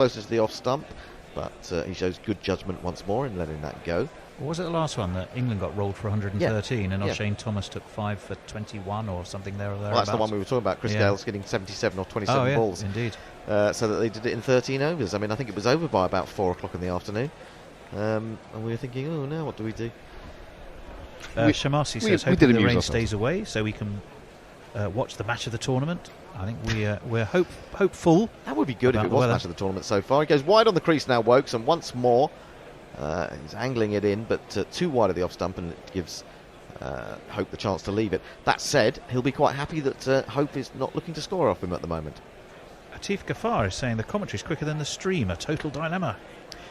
closer to the off stump, but he shows good judgment once more in letting that go. Or was it the last one that England got rolled for 113 and O'Shane Thomas took 5 for 21 or something there or thereabouts? Well, that's the one we were talking about. Chris Gale's getting 77 or 27 balls. Indeed. So that they did it in 13 overs. I mean, I think it was over by about 4 o'clock in the afternoon. And we were thinking, oh, now what do we do? Shamasi says, hoping the rain stays away so we can watch the match of the tournament. I think we're hopeful. That would be good if it was match of the tournament so far. He goes wide on the crease now, Wokes, and once more he's angling it in, but too wide of the off stump, and it gives Hope the chance to leave it. That said, he'll be quite happy that Hope is not looking to score off him at the moment. Atif Ghaffar is saying the commentary's quicker than the stream, a total dilemma.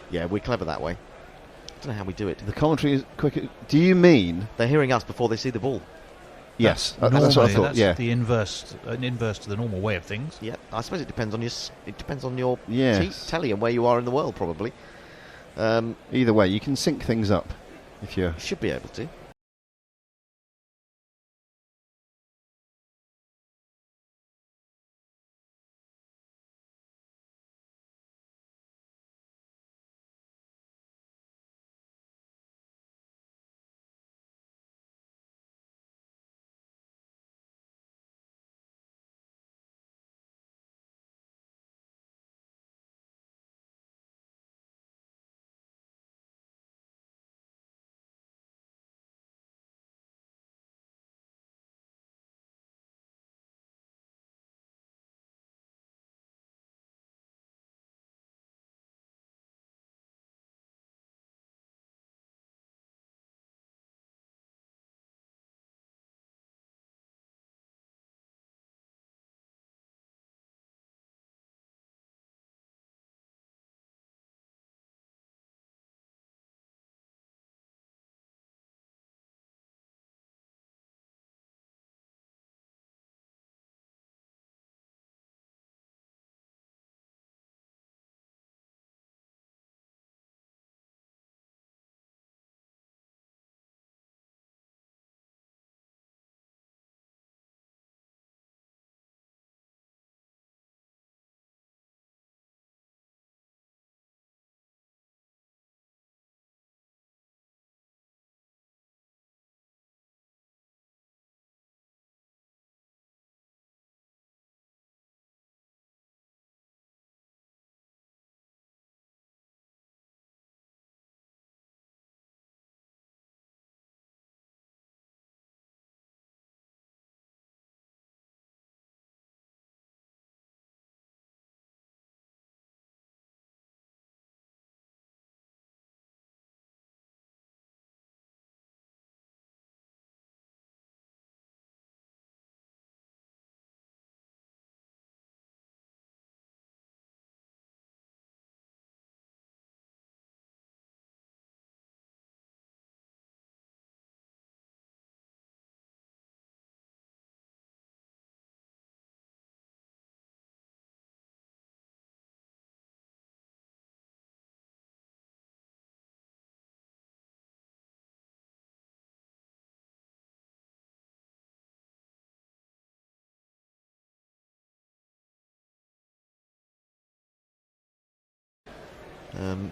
Yeah, we're clever that way. I don't know how we do it. The commentary is quicker. Do you mean they're hearing us before they see the ball? Yes, that's what I thought. That's the inverse to the normal way of things. Yeah, I suppose it depends on your telly and where you are in the world, probably. Either way, you can sync things up if you should be able to.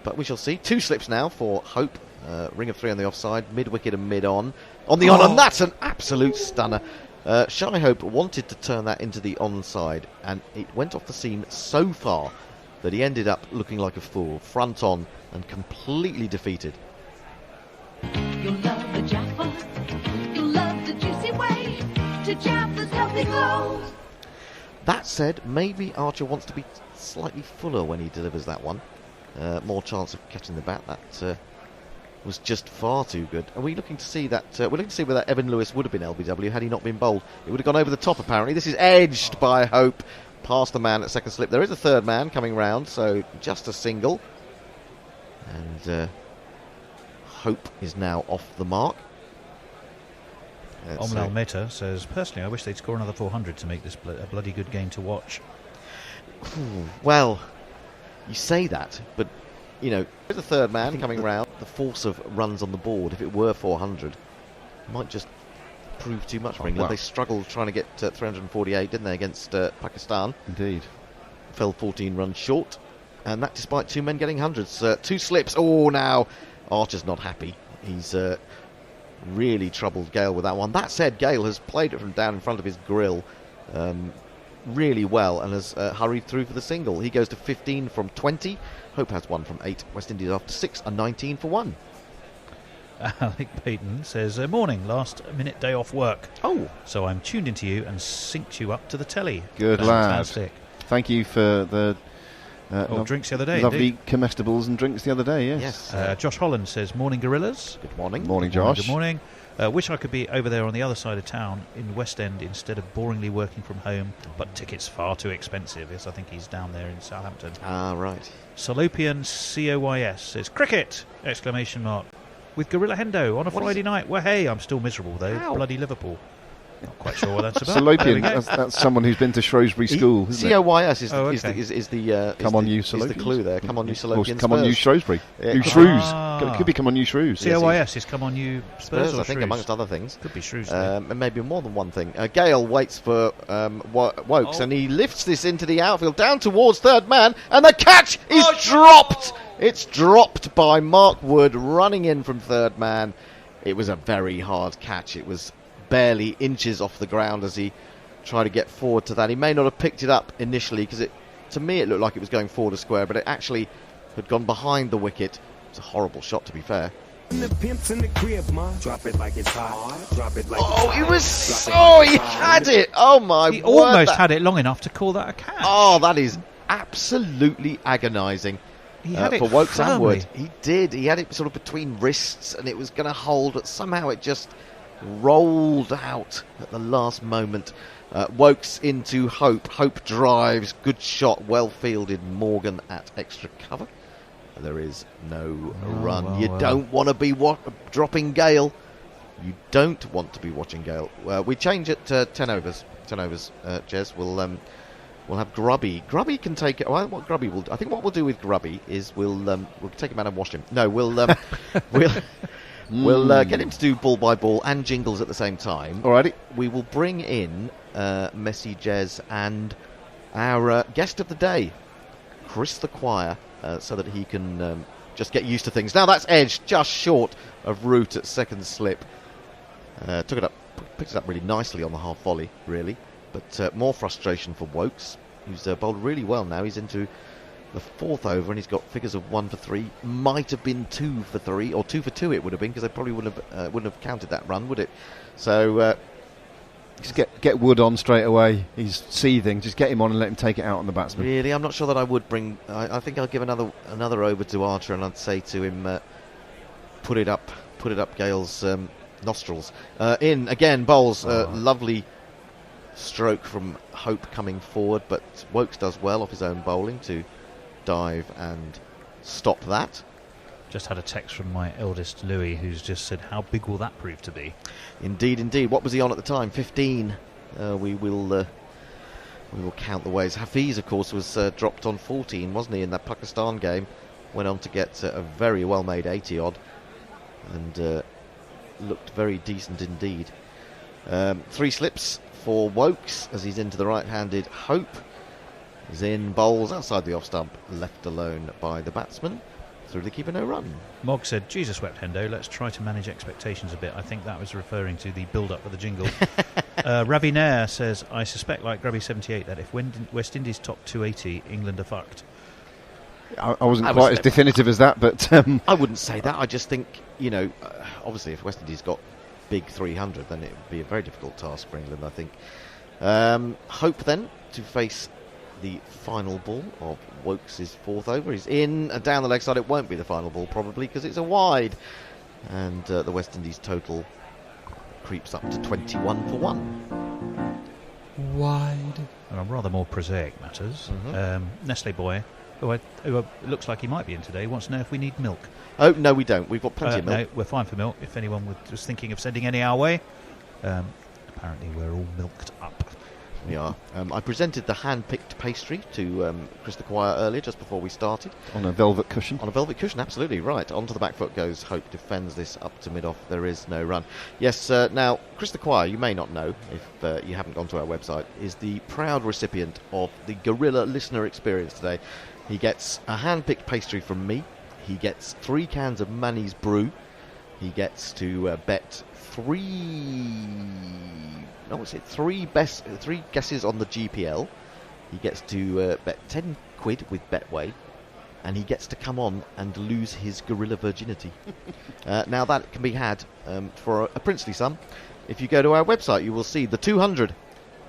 But we shall see. 2 slips now for Hope. Ring of 3 on the offside, mid-wicket and mid-on. On the on, and that's an absolute stunner. Shy Hope wanted to turn that into the onside, and it went off the seam so far that he ended up looking like a fool, front on and completely defeated. You'll love the Jaffa. You'll love the juicy way to Jaffa's healthy clothes. That said, maybe Archer wants to be slightly fuller when he delivers that one. More chance of catching the bat. That was just far too good. Are we looking to see that? We're looking to see whether Evan Lewis would have been LBW had he not been bowled. It would have gone over the top, apparently. This is edged by Hope, past the man at second slip. There is a third man coming round, so just a single. And Hope is now off the mark. Omlal Mehta says, personally, I wish they'd score another 400 to make this a bloody good game to watch. Well, you say that, but, you know, there's a third man coming round. The force of runs on the board, if it were 400, might just prove too much for England. Well. They struggled trying to get 348, didn't they, against Pakistan? Indeed. Fell 14 runs short. And that despite 2 men getting hundreds. 2 slips. Oh, now Archer's not happy. He's really troubled Gale with that one. That said, Gale has played it from down in front of his grill really well and has hurried through for the single. He goes to 15 from 20. Hope has 1 from 8. West Indies after 6 are 19 for 1. Alec Payton says, morning, last minute day off work. Oh. So I'm tuned into you and synced you up to the telly. Good Fantastic. lad. Thank you for the drinks the other day. Lovely comestibles and drinks the other day, yes. Josh Holland says, morning, Gorillas. Good morning. Morning, Josh. Good morning. Wish I could be over there on the other side of town in West End instead of boringly working from home, but tickets far too expensive. Yes, I think he's down there in Southampton. Ah, right. Salopian COYS says, cricket! Exclamation mark. With Gorilla Hendo on a Friday night. Well, hey, I'm still miserable though. Ow. Bloody Liverpool. Not quite sure what that's about. Salopian, that's someone who's been to Shrewsbury School, isn't it? COYS is, Oh, is okay. the Come on, you is the Salopians. clue there. Come on, you Salopians. Come on, you Shrewsbury. Yeah. You Shrews. Ah. Could be come on, you Shrews. COYS is come on you Spurs or I think, Shrews? amongst other things. Could be Shrews. And maybe more than one thing. Gale waits for Wokes, and he lifts this into the outfield, down towards third man, and the catch is dropped! It's dropped by Mark Wood, running in from third man. It was a very hard catch. It was barely inches off the ground as he tried to get forward to that. He may not have picked it up initially, because to me it looked like it was going forward a square, but it actually had gone behind the wicket. It's a horrible shot, to be fair. The pimps in the crib, ma. Drop it like it's hot. Drop it like Oh, he was... Oh, he had it! Oh, my He word. almost had it long enough to call that a catch. Oh, that is absolutely agonising. He had it for Wokes and firmly. Wood. He did. He had it sort of between wrists, and it was going to hold, but somehow it just rolled out at the last moment. Wokes into Hope. Hope drives. Good shot. Well fielded. Morgan at extra cover. There is no run. well, You well. don't want to be dropping Gale. You don't want to be watching Gale. We change it to 10 overs. 10 overs, Jez. We'll have Grubby. Grubby can take it. Well, what Grubby will do, I think what we'll do with Grubby is we'll take him out and wash him. No, we'll get him to do ball by ball and jingles at the same time. Alrighty. We will bring in Messi, Jez, and our guest of the day, Chris the Choir, so that he can just get used to things. Now that's edged just short of Root at second slip. Picked it up really nicely on the half volley, really. But more frustration for Wokes, who's bowled really well now. He's into the fourth over and he's got figures of 1 for 3. Might have been 2 for 3, or 2 for 2 it would have been, because they probably wouldn't have counted that run, would it? So just get Wood on straight away. He's seething. Just get him on and let him take it out on the batsman. really, I'm not sure that I would bring. I think I'll give another over to Archer, and I'd say to him, put it up Gale's nostrils. In again, bowls. Lovely stroke from Hope coming forward, but Wokes does well off his own bowling to dive and stop that. Just had a text from my eldest Louis, who's just said, how big will that prove to be? Indeed. What was he on at the time? 15. We will count the ways. Hafiz, of course, was dropped on 14, wasn't he, in that Pakistan game? Went on to get a very well-made 80 odd, and looked very decent indeed. 3 slips for Wokes as he's into the right-handed Hope. He's in, bowls outside the off-stump, left alone by the batsman. Through the keeper, no run. Mog said, Jesus wept Hendo, let's try to manage expectations a bit. I think that was referring to the build-up of the jingle. Ravi Nair says, I suspect, like Grubby78, that if West Indies top 280, England are fucked. I wasn't quite as definitive as that, but... I wouldn't say that. I just think, obviously if West Indies got big 300, then it would be a very difficult task for England, I think. Hope then to face the final ball of Wokes' fourth over. He's in and down the leg side. It won't be the final ball probably, because it's a wide, and the West Indies total creeps up to 21 for 1. Wide. And on rather more prosaic matters, Nestle Boy, who looks like he might be in today, wants to know if we need milk. Oh, no, we don't. We've got plenty of milk. No, we're fine for milk. If anyone was thinking of sending any our way, apparently we're all milked up. We are. I presented the hand-picked pastry to Chris the Choir earlier, just before we started. On a velvet cushion? On a velvet cushion, absolutely, right. Onto the back foot goes Hope, defends this up to mid-off. There is no run. Yes, now, Chris the Choir, you may not know, if you haven't gone to our website, is the proud recipient of the Gorilla Listener Experience today. He gets a hand-picked pastry from me. He gets 3 cans of Manny's Brew. He gets to bet 3 guesses on the GPL. He gets to bet 10 quid with Betway. And he gets to come on and lose his gorilla virginity. Now that can be had for a princely sum. If you go to our website, you will see the 200.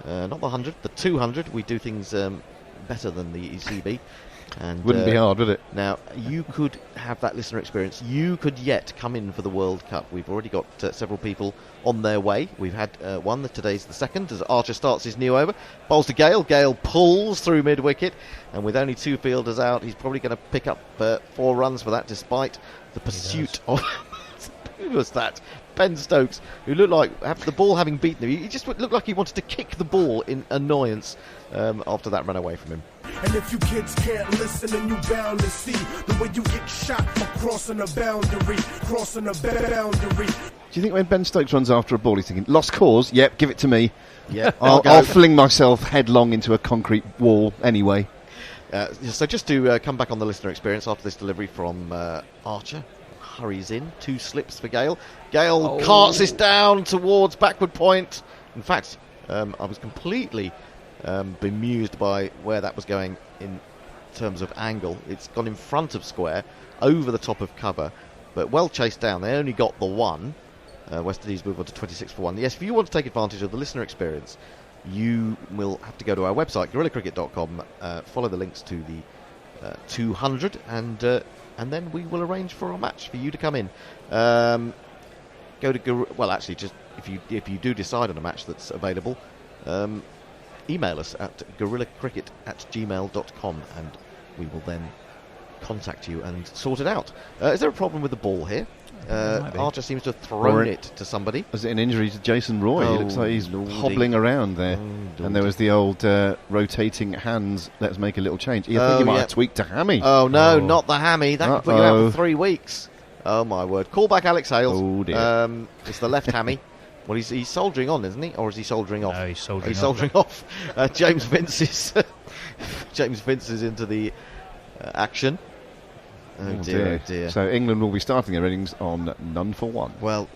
Not the 100, the 200. We do things better than the ECB. And Wouldn't be hard, would it? Now, you could have that listener experience. You could yet come in for the World Cup. We've already got several people on their way. We've had one. Today's the second as Archer starts his new over. Bowls to Gale. Gale pulls through mid-wicket. And with only 2 fielders out, he's probably going to pick up 4 runs for that, despite the pursuit of... Who was that? Ben Stokes, who looked like the ball having beaten him. He just looked like he wanted to kick the ball in annoyance after that ran away from him. And if you kids can't listen, then you bound to see the way you get shot for crossing a boundary. Do you think when Ben Stokes runs after a ball, he's thinking, lost cause? Yep, give it to me. Yeah, I'll fling myself headlong into a concrete wall anyway. So just to come back on the listener experience after this delivery from Archer. Hurries in, 2 slips for Gale. Gale carts this down towards backward point. In fact, I was completely bemused by where that was going in terms of angle. It's gone in front of square, over the top of cover, but well chased down. They only got the 1. West Indies move on to 26 for 1. Yes, if you want to take advantage of the listener experience, you will have to go to our website, gorillacricket.com, follow the links to the 200, and then we will arrange for a match for you to come in. Go to actually, just if you do decide on a match that's available, email us at gorillacricket@gmail.com, and we will then contact you and sort it out. Is there a problem with the ball here? Archer seems to have thrown it to somebody. Was it an injury to Jason Roy? It looks like he's Lordy. hobbling around there. And there was the old rotating hands, let's make a little change. You think he might have tweaked a hammy? Oh no, not the hammy. That could put you out for 3 weeks. Oh my word. Call back Alex Hales. Oh dear. It's the left hammy. Well, he's soldering on, isn't he? Or is he soldering off? No, he's soldering off. James Vince is into the action. Oh dear, oh dear. So England will be starting their innings on none for 1. Well,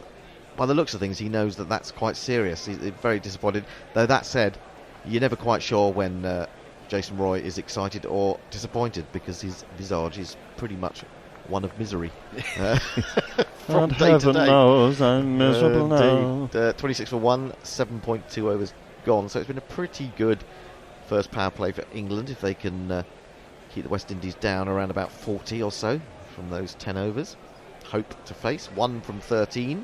by the looks of things, he knows that that's quite serious. He's very disappointed. Though that said, you're never quite sure when Jason Roy is excited or disappointed, because his visage is pretty much one of misery. From day to day. Knows I'm miserable now. 26 for 1, 7.2 overs gone. So it's been a pretty good first power play for England if they can keep the West Indies down around about 40 or so from those 10 overs. Hope to face 1 from 13.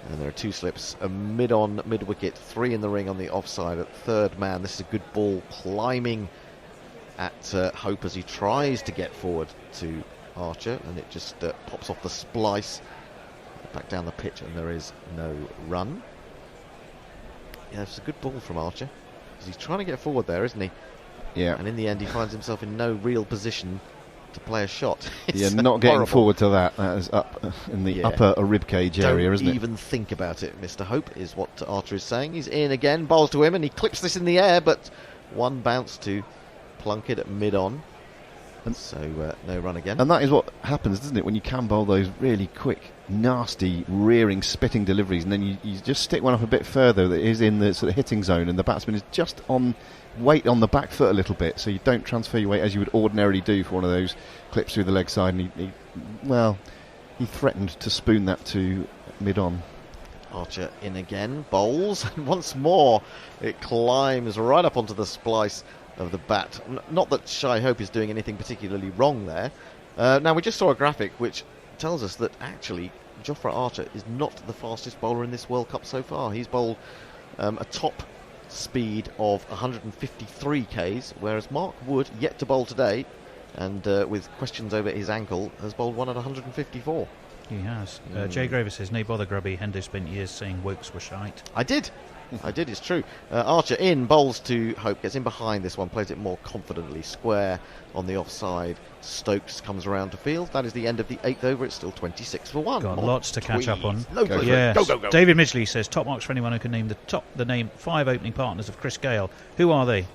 And there are 2 slips, a mid-on, mid-wicket, 3 in the ring on the offside at third man. This is a good ball climbing at Hope as he tries to get forward to Archer, and it just pops off the splice back down the pitch, and there is no run. Yeah, it's a good ball from Archer, because he's trying to get forward there, isn't he? Yeah. And in the end, he finds himself in no real position to play a shot. You're not getting horrible. forward to that. That is up in the upper ribcage area, isn't it? Don't even think about it, Mr. Hope, is what Archer is saying. He's in again, bowls to him, and he clips this in the air, but 1 bounce to Plunkett at mid-on. And so no run again. And that is what happens, doesn't it, when you can bowl those really quick, nasty, rearing, spitting deliveries, and then you just stick one up a bit further that is in the sort of hitting zone, and the batsman is just on weight on the back foot a little bit, so you don't transfer your weight as you would ordinarily do for one of those clips through the leg side, and he threatened to spoon that to mid-on. Archer in again, bowls, and once more it climbs right up onto the splice of the bat. Not that Shai Hope is doing anything particularly wrong there. Now, we just saw a graphic which tells us that actually Jofra Archer is not the fastest bowler in this World Cup so far. He's bowled a top speed of 153 k's, whereas Mark Wood, yet to bowl today, and with questions over his ankle, has bowled one at 154. He has. Jay Graver says, "No bother, Grubby. Hendo spent years saying Wokes were shite." I did, it's true. Archer in, bowls to Hope, gets in behind this one, plays it more confidently, square on the offside. Stokes comes around to field. That is the end of the 8th over. It's still 26 for 1. Got lots to catch up on. Yes. Go. David Midgley says, "Top marks for anyone who can name the name 5 opening partners of Chris Gale. Who are they?"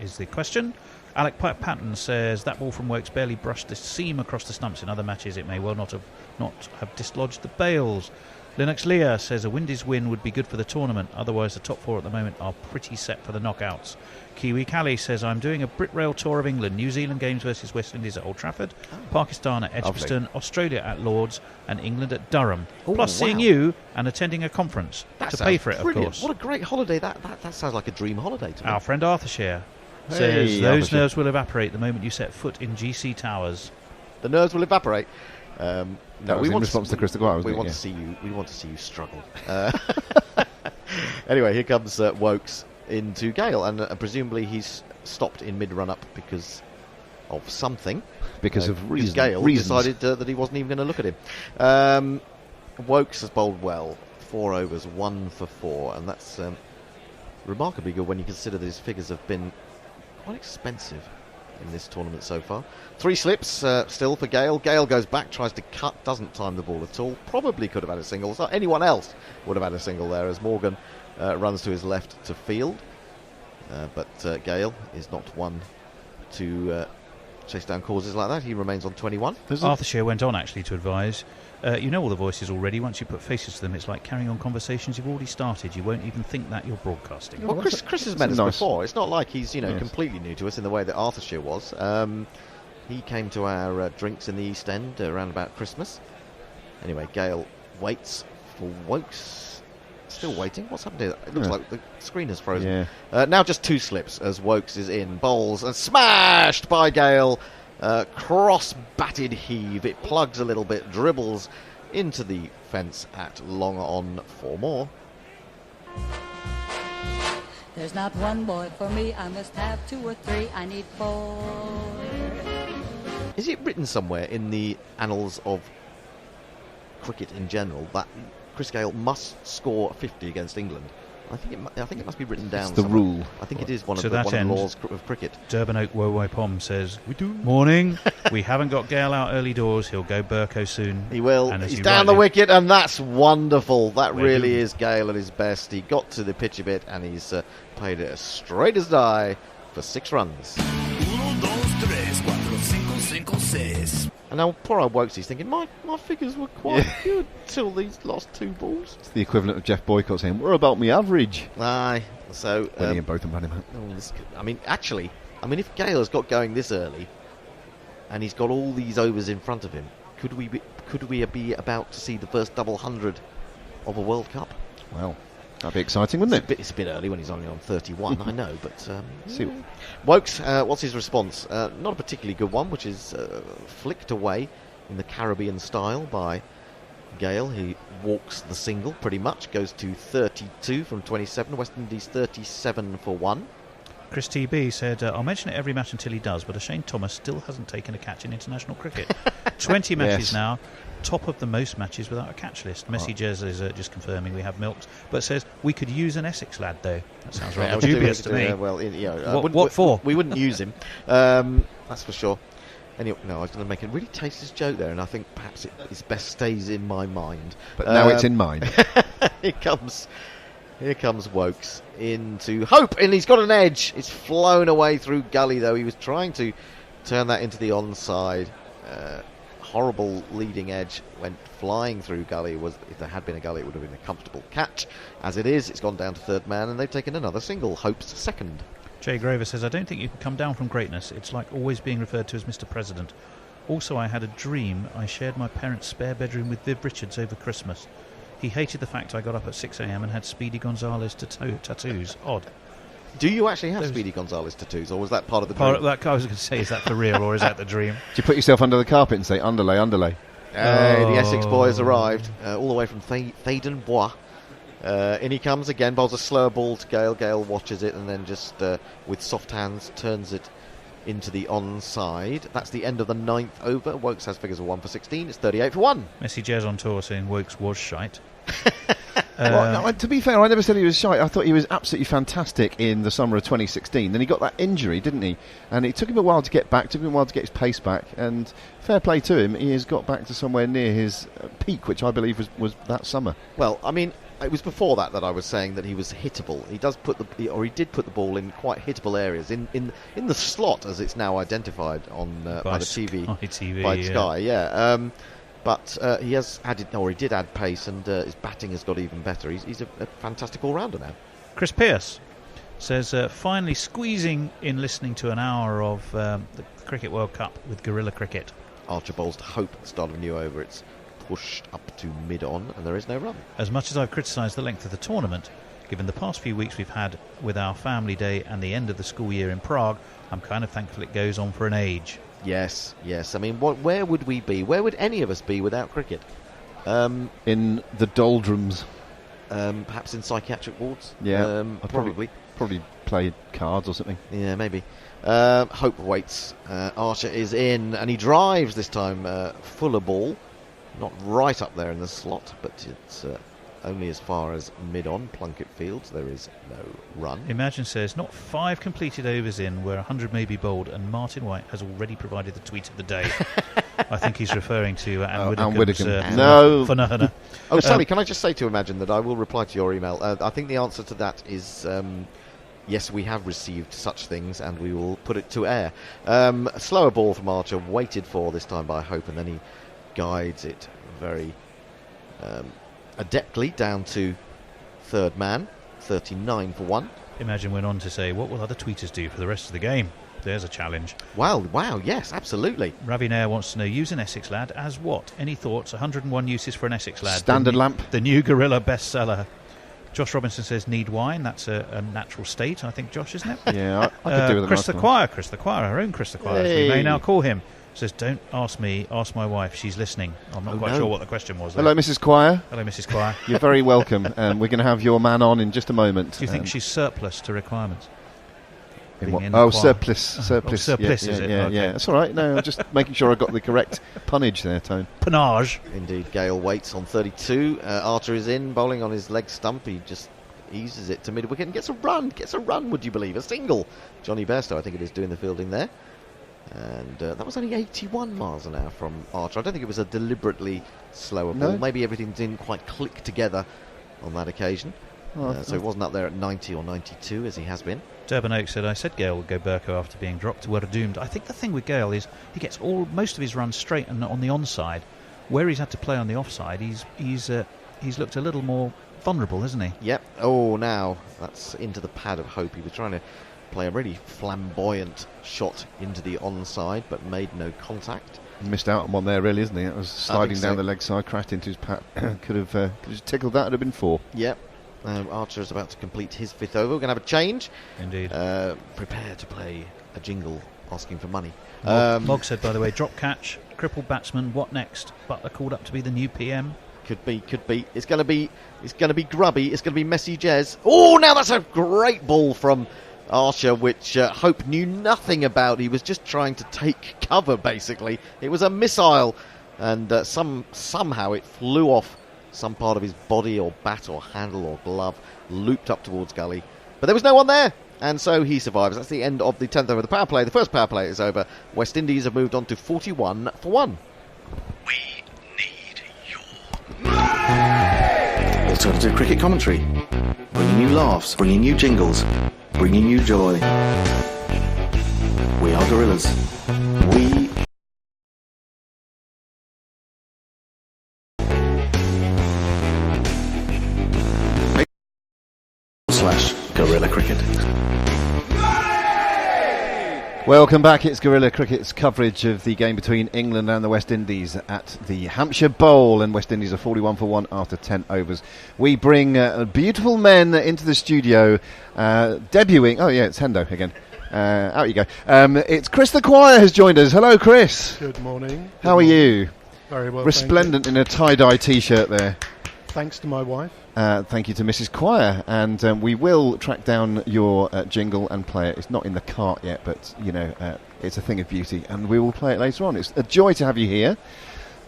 Is the question. Alec Patton says that ball from Wokes barely brushed the seam across the stumps. In other matches, it may well not have dislodged the bails. Linux Leah says a Windies win would be good for the tournament. Otherwise, the top 4 at the moment are pretty set for the knockouts. Kiwi Callie says, I'm doing a Brit Rail tour of England. New Zealand games versus West Indies at Old Trafford, Pakistan at Edgbaston, Australia at Lords, and England at Durham. Plus seeing you and attending a conference to pay for it, brilliant. of course. What a great holiday. That sounds like a dream holiday to me. Our friend Arthurshire says, those nerves will evaporate the moment you set foot in GC Towers. The nerves will evaporate. No, we want response to Chris Aguirre. We want to see you. We want to see you struggle. Anyway, here comes Wokes into Gale, and presumably he's stopped in mid-run-up because of something. Because of reasons. Gale decided that he wasn't even going to look at him. Wokes has bowled well. 4 overs, 1 for 4, and that's remarkably good when you consider that his figures have been quite expensive in this tournament so far. 3 slips still for Gale. Gale goes back, tries to cut, doesn't time the ball at all. Probably could have had a single. So anyone else would have had a single there as Morgan runs to his left to field. But Gale is not one to chase down causes like that. He remains on 21. Arthurshire went on actually to advise, you know all the voices already. Once you put faces to them, it's like carrying on conversations you've already started. You won't even think that you're broadcasting. Well, Chris has met us before. It's not like he's completely new to us in the way that Arthurshire was. He came to our drinks in the East End around about Christmas. Anyway, Gale waits for Wokes. Still waiting. What's happened here? It looks like the screen has frozen. Now just 2 slips as Wokes is in. Bowls and smashed by Gale. Cross-batted heave. It plugs a little bit, dribbles into the fence at long on 4 more. There's not one boy for me. I must have 2 or 3. I need 4. Is it written somewhere in the annals of cricket in general that Chris Gale must score 50 against England? I think it must be written down. It's the somewhere. rule. I think it is one of the laws of cricket. Durban Oak Wowai Pom says, we do. Morning. We haven't got Gale out early doors. He'll go Burko soon. He will. He's down the wicket, and that's wonderful. That really is Gale at his best. He got to the pitch a bit, and he's played it as straight as die for 6 runs. And now poor old Wokesy's thinking, my figures were quite good till these last 2 balls. It's the equivalent of Jeff Boycott saying, we're about me average. Aye. So Winnie and both of them had him out. If Gale has got going this early, and he's got all these overs in front of him, could we be about to see the first double 100 of a World Cup? Well, that'd be exciting, wouldn't it? It's a bit early when he's only on 31, I know, but... See. Wokes, what's his response? Not a particularly good one, which is flicked away in the Caribbean style by Gale. He walks the single pretty much, goes to 32 from 27, West Indies 37 for 1. Chris TB said, I'll mention it every match until he does, but Shane Thomas still hasn't taken a catch in international cricket. 20 matches now, top of the most matches without a catch list. Messi Jez is just confirming we have milked, but says we could use an Essex lad though. That sounds rather dubious to me. What for? We wouldn't use him, that's for sure. Anyway, no, I was going to make a really tasteless joke there, and I think perhaps it's best stays in my mind. But now it's in mine. Here comes Wokes into Hope, and he's got an edge. It's flown away through gully, though. He was trying to turn that into the onside. Horrible leading edge went flying through gully. If there had been a gully, it would have been a comfortable catch. As it is, it's gone down to 3rd man, and they've taken another single. Hope's 2nd. Jay Graver says, I don't think you can come down from greatness. It's like always being referred to as Mr. President. Also, I had a dream. I shared my parents' spare bedroom with Viv Richards over Christmas. He hated the fact I got up at 6 a.m. and had Speedy Gonzales tattoos. Odd. Do you actually have Speedy Gonzales tattoos, or was that part of the dream? I was going to say, is that for real, or is that the dream? Do you put yourself under the carpet and say, underlay, underlay? The Essex boy has arrived, all the way from Thaden Bois. In he comes again, bowls a slower ball to Gale. Gale watches it and then just, with soft hands, turns it into the onside. That's the end of the 9th over. Wokes has figures of 1 for 16. It's 38 for 1. Messi Jez on tour saying Wokes was shite. Well, no, to be fair, I never said he was shite. I thought he was absolutely fantastic in the summer of 2016. Then he got that injury, didn't he? And it took him a while to get back, took him a while to get his pace back. And fair play to him, he has got back to somewhere near his peak, which I believe was that summer. Well, I mean, it was before that I was saying that he was hittable. He did put the ball in quite hittable areas in the slot, as it's now identified on by the TV, by Sky. Yeah. But he has added, or he did add pace, and his batting has got even better. He's a fantastic all-rounder now. Chris Pearce says, finally squeezing in listening to an hour of the Cricket World Cup with Guerrilla Cricket. Archer bowls to Hope at the start of a new over. It's pushed up to mid-on, and there is no run. As much as I've criticised the length of the tournament, given the past few weeks we've had with our family day and the end of the school year in Prague, I'm kind of thankful it goes on for an age. Yes. I mean, where would we be? Where would any of us be without cricket? In the doldrums. Perhaps in psychiatric wards. Yeah, probably play cards or something. Yeah, maybe. Hope waits. Archer is in, and he drives this time. Fuller ball. Not right up there in the slot, but it's only as far as mid-on Plunkett Fields. There is no run. Imagine says, not 5 completed overs in where 100 may be bowled, and Martin White has already provided the tweet of the day. I think he's referring to Anne Widdicombe's no. phenomena. Oh, Sally, can I just say to Imagine that I will reply to your email. I think the answer to that is yes, we have received such things, and we will put it to air. A slower ball from Archer, waited for this time by Hope, and then he guides it very adeptly down to third man, 39 for 1. Imagine went on to say, what will other tweeters do for the rest of the game? There's a challenge. Wow, yes, absolutely. Ravi Nair wants to know, use an Essex lad as what? Any thoughts? 101 uses for an Essex lad. Standard lamp. The new Gorilla bestseller. Josh Robinson says, need wine. That's a natural state, I think, Josh, isn't it? Yeah, I could do with Chris the Choir, our own Chris the Choir, as we may now call him. Says, don't ask me, ask my wife. She's listening. I'm not quite sure what the question was. Hello, Mrs. Choir. Hello, Mrs. Choir. You're very welcome. We're going to have your man on in just a moment. Do you think she's surplus to requirements? Surplus. Surplus, is it? Yeah, Okay. yeah. That's all right. No, I'm just making sure I got the correct punnage there, Tone. Panage. Indeed, Gale waits on 32. Archer is in, bowling on his leg stump. He just eases it to mid-wicket and gets a run, would you believe? A single. Johnny Bairstow, I think it is, doing the fielding there. And that was only 81 miles an hour from Archer. I don't think it was a deliberately slower ball. No. Maybe everything didn't quite click together on that occasion. So it wasn't up there at 90 or 92 as he has been. Durban Oak said, I said Gale would go Burko after being dropped. We're doomed. I think the thing with Gale is he gets most of his runs straight and on the onside. Where he's had to play on the offside, he's looked a little more vulnerable, isn't he? Yep. Oh, now that's into the pad of Hope. He was trying to play a really flamboyant shot into the onside, but made no contact. Missed out on one there, really, isn't he? It was sliding down so. the leg side, crashed into his pad. could have just tickled that. It'd have been 4. Yep. Archer is about to complete his 5th over. We're going to have a change. Indeed. Prepare to play a jingle asking for money. Mog said, by the way, drop catch, crippled batsman. What next? Butler called up to be the new PM. Could be. It's going to be grubby. It's going to be messy Jez. Oh, now that's a great ball from Archer, which Hope knew nothing about. He was just trying to take cover, basically. It was a missile, and somehow it flew off some part of his body or bat or handle or glove, looped up towards gully. But there was no one there, and so he survives. That's the end of the 10th over the power play. The first power play is over. West Indies have moved on to 41 for 1. We need your alternative cricket commentary, bringing you laughs, bringing you jingles, bringing you joy. We are Gorillas. We /Gorilla Cricket. Welcome back. It's Guerrilla Cricket's coverage of the game between England and the West Indies at the Hampshire Bowl, and West Indies are 41 for 1 after 10 overs. We bring beautiful men into the studio, debuting. Oh yeah, it's Hendo again. Out you go. It's Chris the Choir has joined us. Hello, Chris. Good morning. How are you? Very well. Resplendent in a tie-dye T-shirt there. Thanks to my wife. Thank you to Mrs. Choir, and we will track down your jingle and play it. It's not in the cart yet, but you know it's a thing of beauty, and we will play it later on. It's a joy to have you here.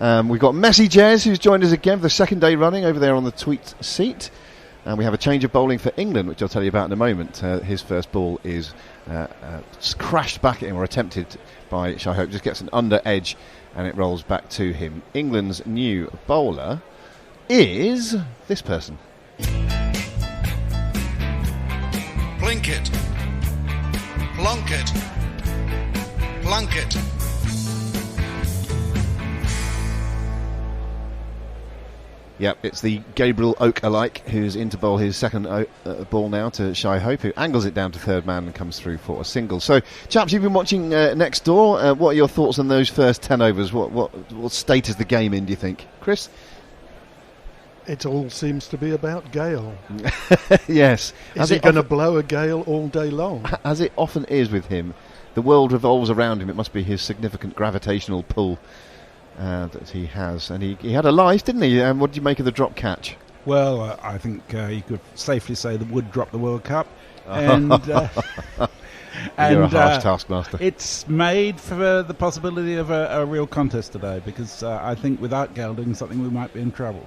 We've got Messi Jez, who's joined us again for the second day running over there on the tweet seat, and we have a change of bowling for England, which I'll tell you about in a moment. His first ball is crashed back at him, or attempted by Shai-Hope, just gets an under edge, and it rolls back to him. England's new bowler is this person. Blink it. Plunk it. Plunk it. Yep, it's the Gabriel Oak alike who's in to bowl his second ball now to Shy Hope, who angles it down to third man and comes through for a single. So, chaps, you've been watching next door. What are your thoughts on those first 10 overs? What state is the game in, do you think? Chris? It all seems to be about Gale. Yes. Is he going to blow a gale all day long? As it often is with him, the world revolves around him. It must be his significant gravitational pull that he has. And he had a life, didn't he? What did you make of the drop catch? Well, I think you could safely say the Wood dropped the World Cup. And You're a harsh taskmaster. It's made for the possibility of a real contest today, because I think without Gale doing something, we might be in trouble.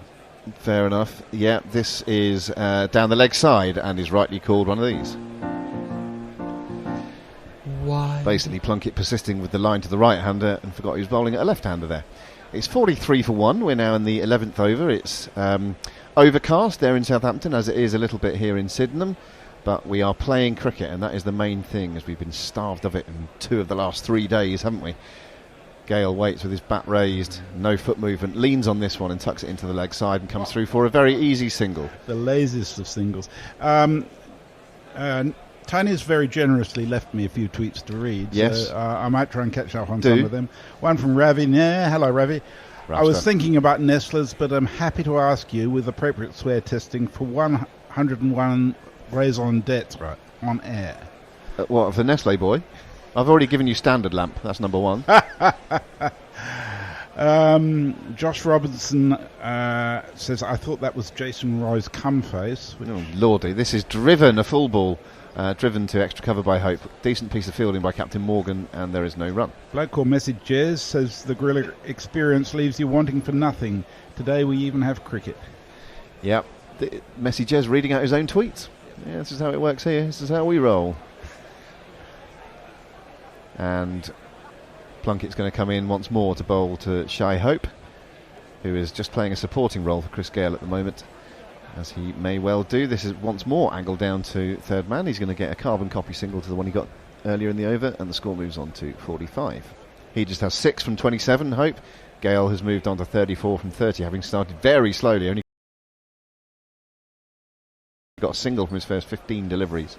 Fair enough. Yeah, this is down the leg side and is rightly called one of these. Why? Basically, Plunkett persisting with the line to the right-hander and forgot he was bowling at a left-hander there. It's 43 for 1. We're now in the 11th over. It's overcast there in Southampton, as it is a little bit here in Sydenham. But we are playing cricket, and that is the main thing, as we've been starved of it in 2 of the last 3 days, haven't we? Gale waits with his bat raised, no foot movement, leans on this one and tucks it into the leg side and comes through for a very easy single. The laziest of singles. Tiny's very generously left me a few tweets to read. Yes. So, I might try and catch up on some of them. One from Ravi Nair. Hello, Ravi. I was thinking about nestlers, but I'm happy to ask you, with appropriate swear testing, for 101 raison d'etre on air. What, for Nestle boy? I've already given you standard lamp. That's number 1. Josh Robinson says, I thought that was Jason Roy's cum face. Oh, lordy. This is driven, a full ball, driven to extra cover by Hope. Decent piece of fielding by Captain Morgan, and there is no run. Bloke called Message Jez says, the Gorilla experience leaves you wanting for nothing. Today we even have cricket. Yep. Messi Jez reading out his own tweets. Yeah, this is how it works here. This is how we roll. And Plunkett's going to come in once more to bowl to Shy Hope, who is just playing a supporting role for Chris Gale at the moment, as he may well do. This is once more angled down to third man. He's going to get a carbon copy single to the one he got earlier in the over, and the score moves on to 45. He just has 6 from 27, Hope. Gale has moved on to 34 from 30, having started very slowly. Only got a single from his first 15 deliveries.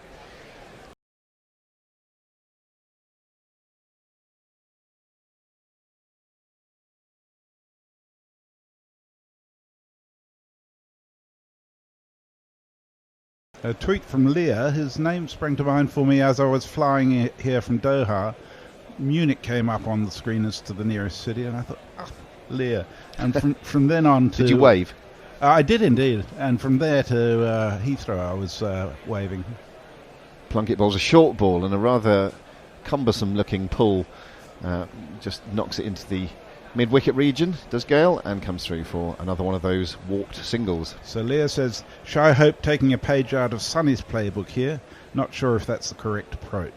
A tweet from Leah. His name sprang to mind for me as I was flying here from Doha. Munich came up on the screen as to the nearest city, and I thought, Leah. And from then on to... Did you wave? I did indeed. And from there to Heathrow I was waving. Plunkett bowls a short ball and a rather cumbersome looking pull. Just knocks it into the mid-wicket region, does Gale, and comes through for another one of those walked singles. So Leah says, Shy Hope taking a page out of Sonny's playbook here. Not sure if that's the correct approach.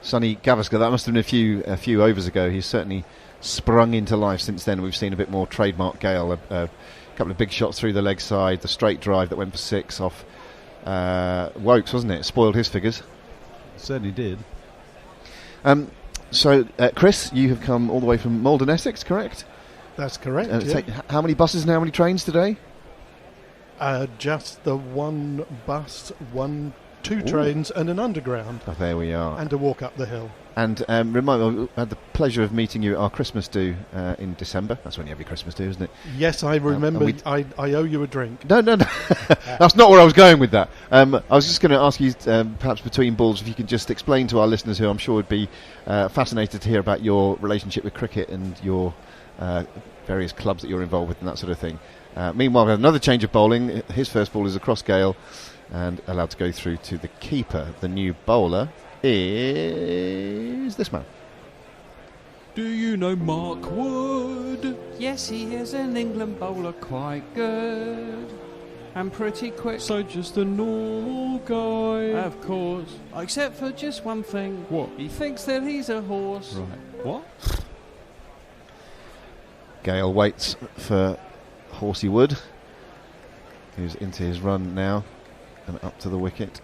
Sonny Gavaskar, that must have been a few overs ago. He's certainly sprung into life since then. We've seen a bit more trademark Gale. A couple of big shots through the leg side, the straight drive that went for 6 off Wokes, wasn't it? Spoiled his figures. Certainly did. So, Chris, you have come all the way from Malden, Essex, correct? That's correct. How many buses and how many trains today? Just the one bus, 2 trains and an underground. Oh, there we are. And a walk up the hill. And remind me, I had the pleasure of meeting you at our Christmas do in December. That's when you have your Christmas do, isn't it? Yes, I remember. I owe you a drink. No. That's not where I was going with that. I was just going to ask you, perhaps between balls, if you could just explain to our listeners, who I'm sure would be fascinated to hear about your relationship with cricket and your various clubs that you're involved with and that sort of thing. Meanwhile, we have another change of bowling. His first ball is across Gale and allowed to go through to the keeper. The new bowler is this man. Do you know Mark Wood? Yes, he is an England bowler, quite good and pretty quick. So just a normal guy? Of course, except for just one thing. What? He thinks that he's a horse. Right. What? Gale waits for Horsey Wood. who's into his run now and up to the wicket.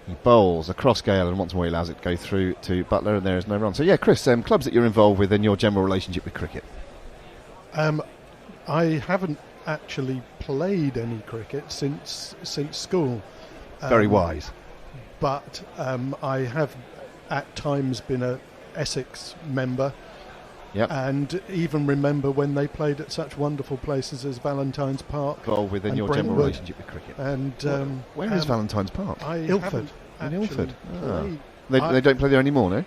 He bowls across Gale, and once more he allows it to go through to Butler, and there is no run. So yeah, Chris, clubs that you're involved with and your general relationship with cricket. I haven't actually played any cricket since school. Very wise. But I have at times been a Essex member. Yep. And even remember when they played at such wonderful places as Valentine's Park. Involved within your general relationship with cricket. And where is Valentine's Park? Ilford. In Ilford. They don't play there anymore, no?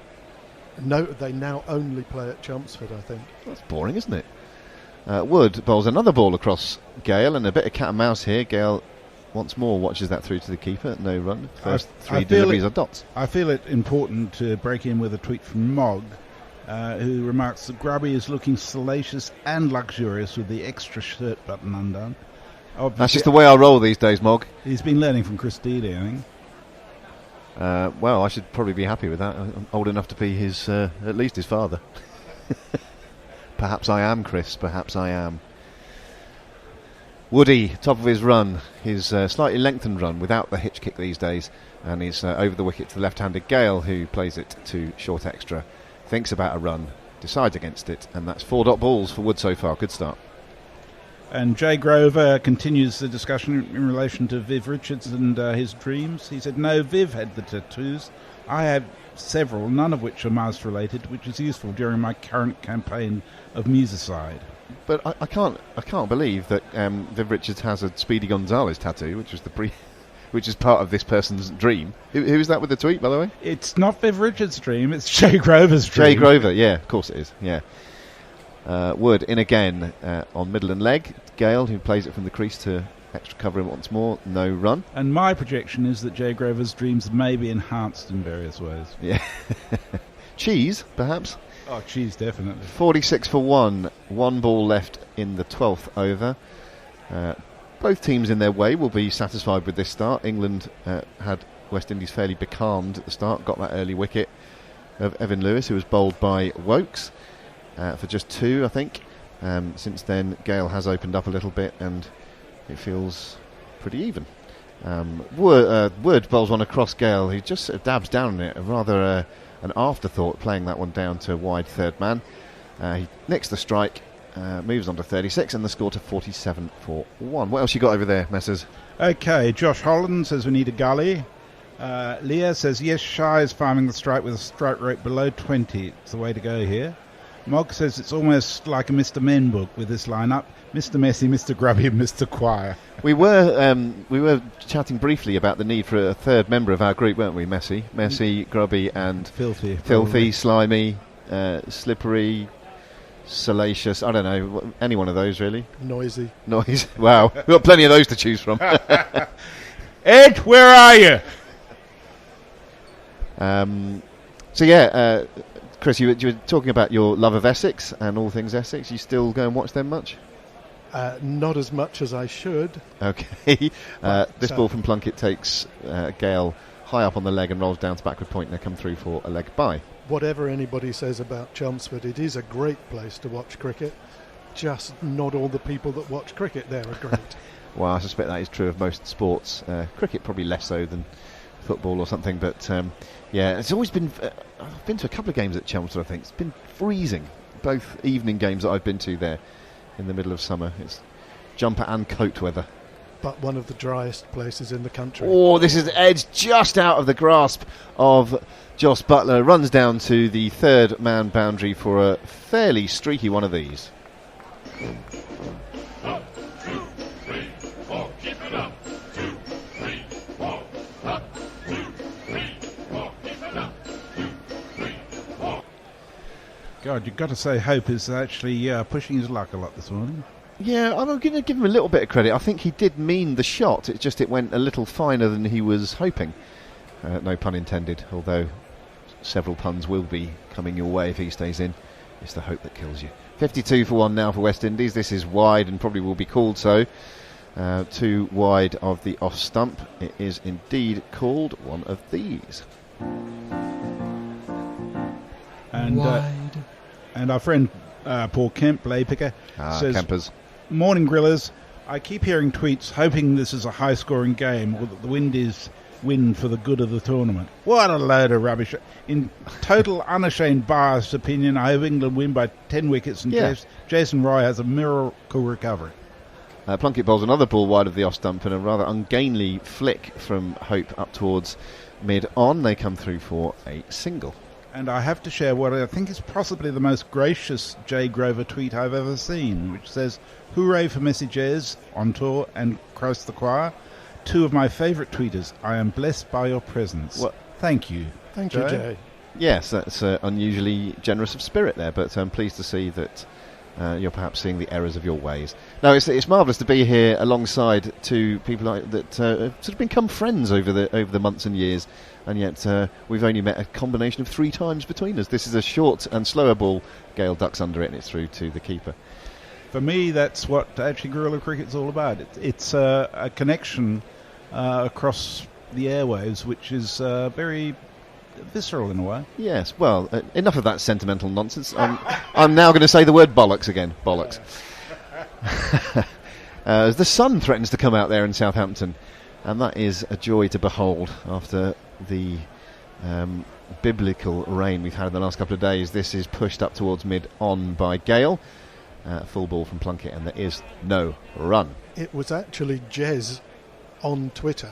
No, they now only play at Chelmsford, I think. That's boring, isn't it? Wood bowls another ball across Gale, and a bit of cat and mouse here. Gale once more watches that through to the keeper. No run. First three deliveries are dots. I feel it important to break in with a tweet from Mog, who remarks that Grubby is looking salacious and luxurious with the extra shirt button undone. Obviously, that's just the way I roll these days, Mog. He's been learning from Chris Dealey, I think. Well, I should probably be happy with that. I'm old enough to be his, at least his father. Perhaps I am, Chris. Perhaps I am. Woody, top of his run, his slightly lengthened run without the hitch kick these days, and he's over the wicket to the left-handed Gale, who plays it to short extra, thinks about a run, decides against it, and that's 4 dot balls for Wood so far. Good start. And Jay Grover continues the discussion in relation to Viv Richards and his dreams. He said, no, Viv had the tattoos. I have several, none of which are mouse related, which is useful during my current campaign of Musicide. But I can't believe that Viv Richards has a Speedy Gonzales tattoo, which was which is part of this person's dream. Who is that with the tweet, by the way? It's not Viv Richards' dream, it's Jay Grover's dream. Jay Grover, yeah, of course it is, yeah. Wood in again on middle and leg. Gale, who plays it from the crease to extra cover once more, no run. And my projection is that Jay Grover's dreams may be enhanced in various ways. Yeah. Cheese, perhaps? Oh, cheese, definitely. 46 for 1. 1 ball left in the 12th over. Both teams in their way will be satisfied with this start. England had West Indies fairly becalmed at the start, got that early wicket of Evan Lewis, who was bowled by Wokes for just 2, I think. Since then, Gale has opened up a little bit, and it feels pretty even. Wood bowls one across Gale, who just sort of dabs down on it, rather an afterthought, playing that one down to wide third man. He nicks the strike, moves on to 36, and the score to 47 for 1. What else you got over there, Messers? Okay, Josh Holland says we need a gully. Leah says, yes, Shah is farming the strike with a strike rate below 20. It's the way to go here. Mog says it's almost like a Mr. Men book with this lineup: Mr. Messi, Mr. Grubby, and Mr. Quire. We were chatting briefly about the need for a third member of our group, weren't we? Messi, Grubby, and filthy, slimy, slippery, salacious. I don't know, any one of those really. Noisy. Wow, we've got plenty of those to choose from. Ed, where are you? So yeah. Chris, you were talking about your love of Essex and all things Essex. You still go and watch them much? Not as much as I should. Okay. This ball from Plunkett takes Gale high up on the leg and rolls down to backward point. They come through for a leg bye. Whatever anybody says about Chelmsford, it is a great place to watch cricket. Just not all the people that watch cricket there are great. Well, I suspect that is true of most sports. Cricket probably less so than football or something, but yeah, it's always been. I've been to a couple of games at Chelmsford, I think. It's been freezing. Both evening games that I've been to there in the middle of summer. It's jumper and coat weather. But one of the driest places in the country. Oh, this is edged just out of the grasp of Jos Buttler. Runs down to the third man boundary for a fairly streaky one of these. 1, 2, 3, 4, keep it up. 2, 3, 4, up. 2, 3, 4, keep it up. 2, 3, 4. God, you've got to say Hope is actually pushing his luck a lot this morning. Yeah, I'm going to give him a little bit of credit. I think he did mean the shot. It's just it went a little finer than he was hoping. No pun intended, although several puns will be coming your way if he stays in. It's the hope that kills you. 52 for 1 now for West Indies. This is wide and probably will be called so. 2 wide of the off stump. It is indeed called one of these. And and our friend Paul Kemp, play picker, says, Campers. Morning grillers, I keep hearing tweets hoping this is a high-scoring game or that the Windies win for the good of the tournament. What a load of rubbish. In total unashamed biased opinion, I hope England win by 10 wickets and Jason Roy has a miracle recovery. Plunkett bowls another ball wide of the off stump and a rather ungainly flick from Hope up towards mid-on. They come through for a single. And I have to share what I think is possibly the most gracious Jay Grover tweet I've ever seen, which says, "Hooray for Messy Jez on tour and Christ the Choir. Two of my favourite tweeters. I am blessed by your presence." Well, thank you. Thank you, Jay. Yes, that's unusually generous of spirit there, but I'm pleased to see that you're perhaps seeing the errors of your ways. No, it's marvellous to be here alongside two people that have sort of become friends over the months and years, and yet we've only met a combination of 3 times between us. This is a short and slower ball. Gale ducks under it and it's through to the keeper. For me, that's what actually guerrilla cricket's all about. It's a connection across the airwaves, which is very visceral in a way. Yes, well, enough of that sentimental nonsense. I'm now going to say the word bollocks again. Bollocks. As the sun threatens to come out there in Southampton, and that is a joy to behold after the biblical rain we've had in the last couple of days. This is pushed up towards mid-on by Gale. Full ball from Plunkett, and there is no run. It was actually Jez on Twitter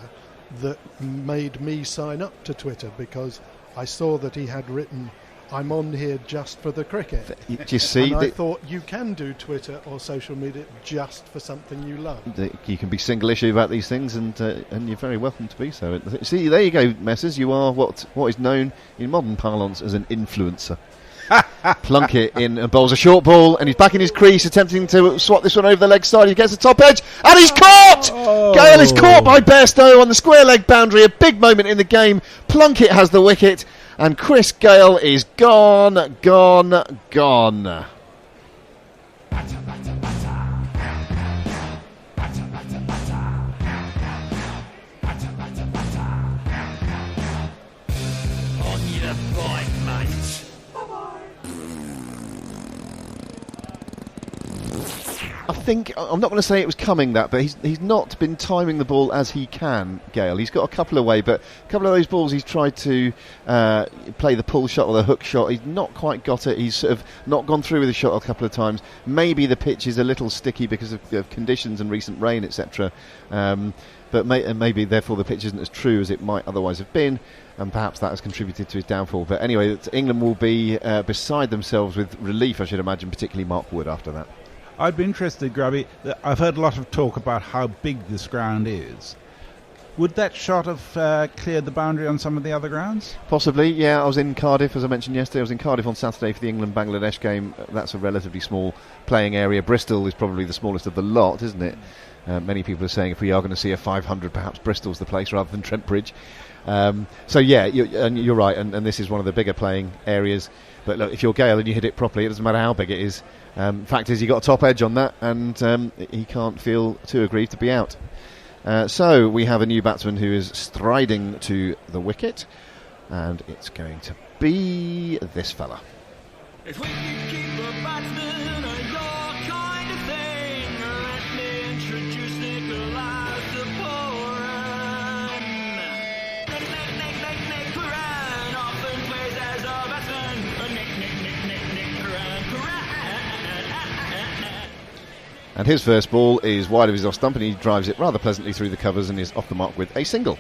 that made me sign up to Twitter, because I saw that he had written, "I'm on here just for the cricket." Do you see? And I thought, you can do Twitter or social media just for something you love. You can be single issue about these things, and you're very welcome to be so. See, there you go, Messrs. You are what is known in modern parlance as an influencer. Plunkett in and bowls a short ball, and he's back in his crease attempting to swat this one over the leg side. He gets the top edge and he's caught! Gale is caught by Bairstow on the square leg boundary. A big moment in the game. Plunkett has the wicket and Chris Gale is gone. I think, I'm not going to say it was coming that, but he's not been timing the ball as he can, Gale. He's got a couple away, but a couple of those balls he's tried to play the pull shot or the hook shot. He's not quite got it. He's sort of not gone through with the shot a couple of times. Maybe the pitch is a little sticky because of conditions and recent rain, etc. But maybe, therefore, the pitch isn't as true as it might otherwise have been, and perhaps that has contributed to his downfall. But anyway, England will be beside themselves with relief, I should imagine, particularly Mark Wood after that. I'd be interested, Grubby. I've heard a lot of talk about how big this ground is. Would that shot have cleared the boundary on some of the other grounds? Possibly, yeah. I was in Cardiff, as I mentioned yesterday. I was in Cardiff on Saturday for the England-Bangladesh game. That's a relatively small playing area. Bristol is probably the smallest of the lot, isn't it? Many people are saying if we are going to see a 500, perhaps Bristol's the place rather than Trent Bridge. So yeah, you're right, and this is one of the bigger playing areas. But look, if you're Gale and you hit it properly, it doesn't matter how big it is. Fact is, he got a top edge on that, and he can't feel too aggrieved to be out. So we have a new batsman who is striding to the wicket, and it's going to be this fella. If we can keep a batsman or your kind of thing, let me introduce Nicholas the Puran. Nick Puran often plays as a batsman. Nick Puran. And his first ball is wide of his off stump, and he drives it rather pleasantly through the covers and is off the mark with a single.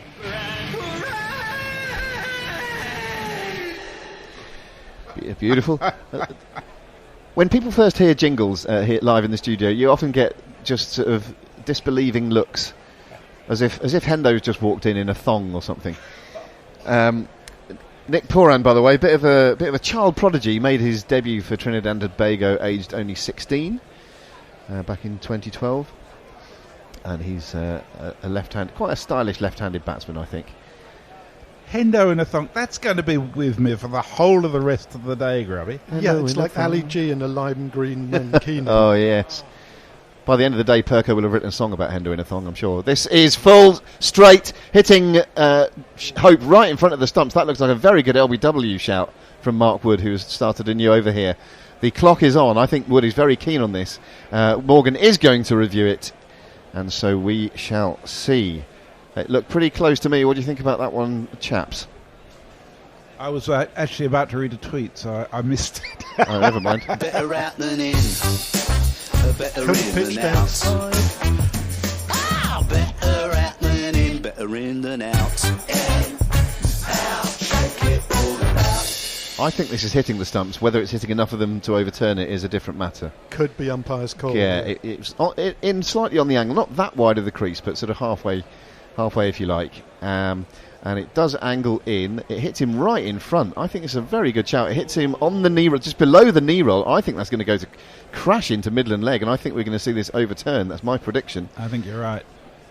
Beautiful. When people first hear jingles here live in the studio, you often get just sort of disbelieving looks, as if Hendo's just walked in a thong or something. Nick Puran, by the way, bit of a child prodigy. He made his debut for Trinidad and Tobago aged only 16 back in 2012, and he's a left-hand, quite a stylish left-handed batsman, I think. Hendo in a thong, that's going to be with me for the whole of the rest of the day, Grubby. Yeah, it's like Ali G in a lime green mankini. Oh, yes. By the end of the day, Perko will have written a song about Hendo in a thong, I'm sure. This is full straight, hitting Hope right in front of the stumps. That looks like a very good LBW shout from Mark Wood, who has started a new over here. The clock is on. I think Wood is very keen on this. Morgan is going to review it. and so we shall see. It looked pretty close to me. What do you think about that one, chaps? I was actually about to read a tweet, so I missed it. Oh, never mind. Better out than in. Better Come in pitch than dance. outside. Ah, better out than in. Better in than out. In, out, shake it all about. I think this is hitting the stumps. Whether it's hitting enough of them to overturn it is a different matter. Could be umpire's call. Yeah, it's in slightly on the angle, not that wide of the crease, but sort of halfway if you like. And it does angle in. It hits him right in front. I think it's a very good shout. It hits him on the knee roll, just below the knee roll. I think that's going to go to crash into Midland leg, and I think we're going to see this overturn. That's my prediction. I think you're right.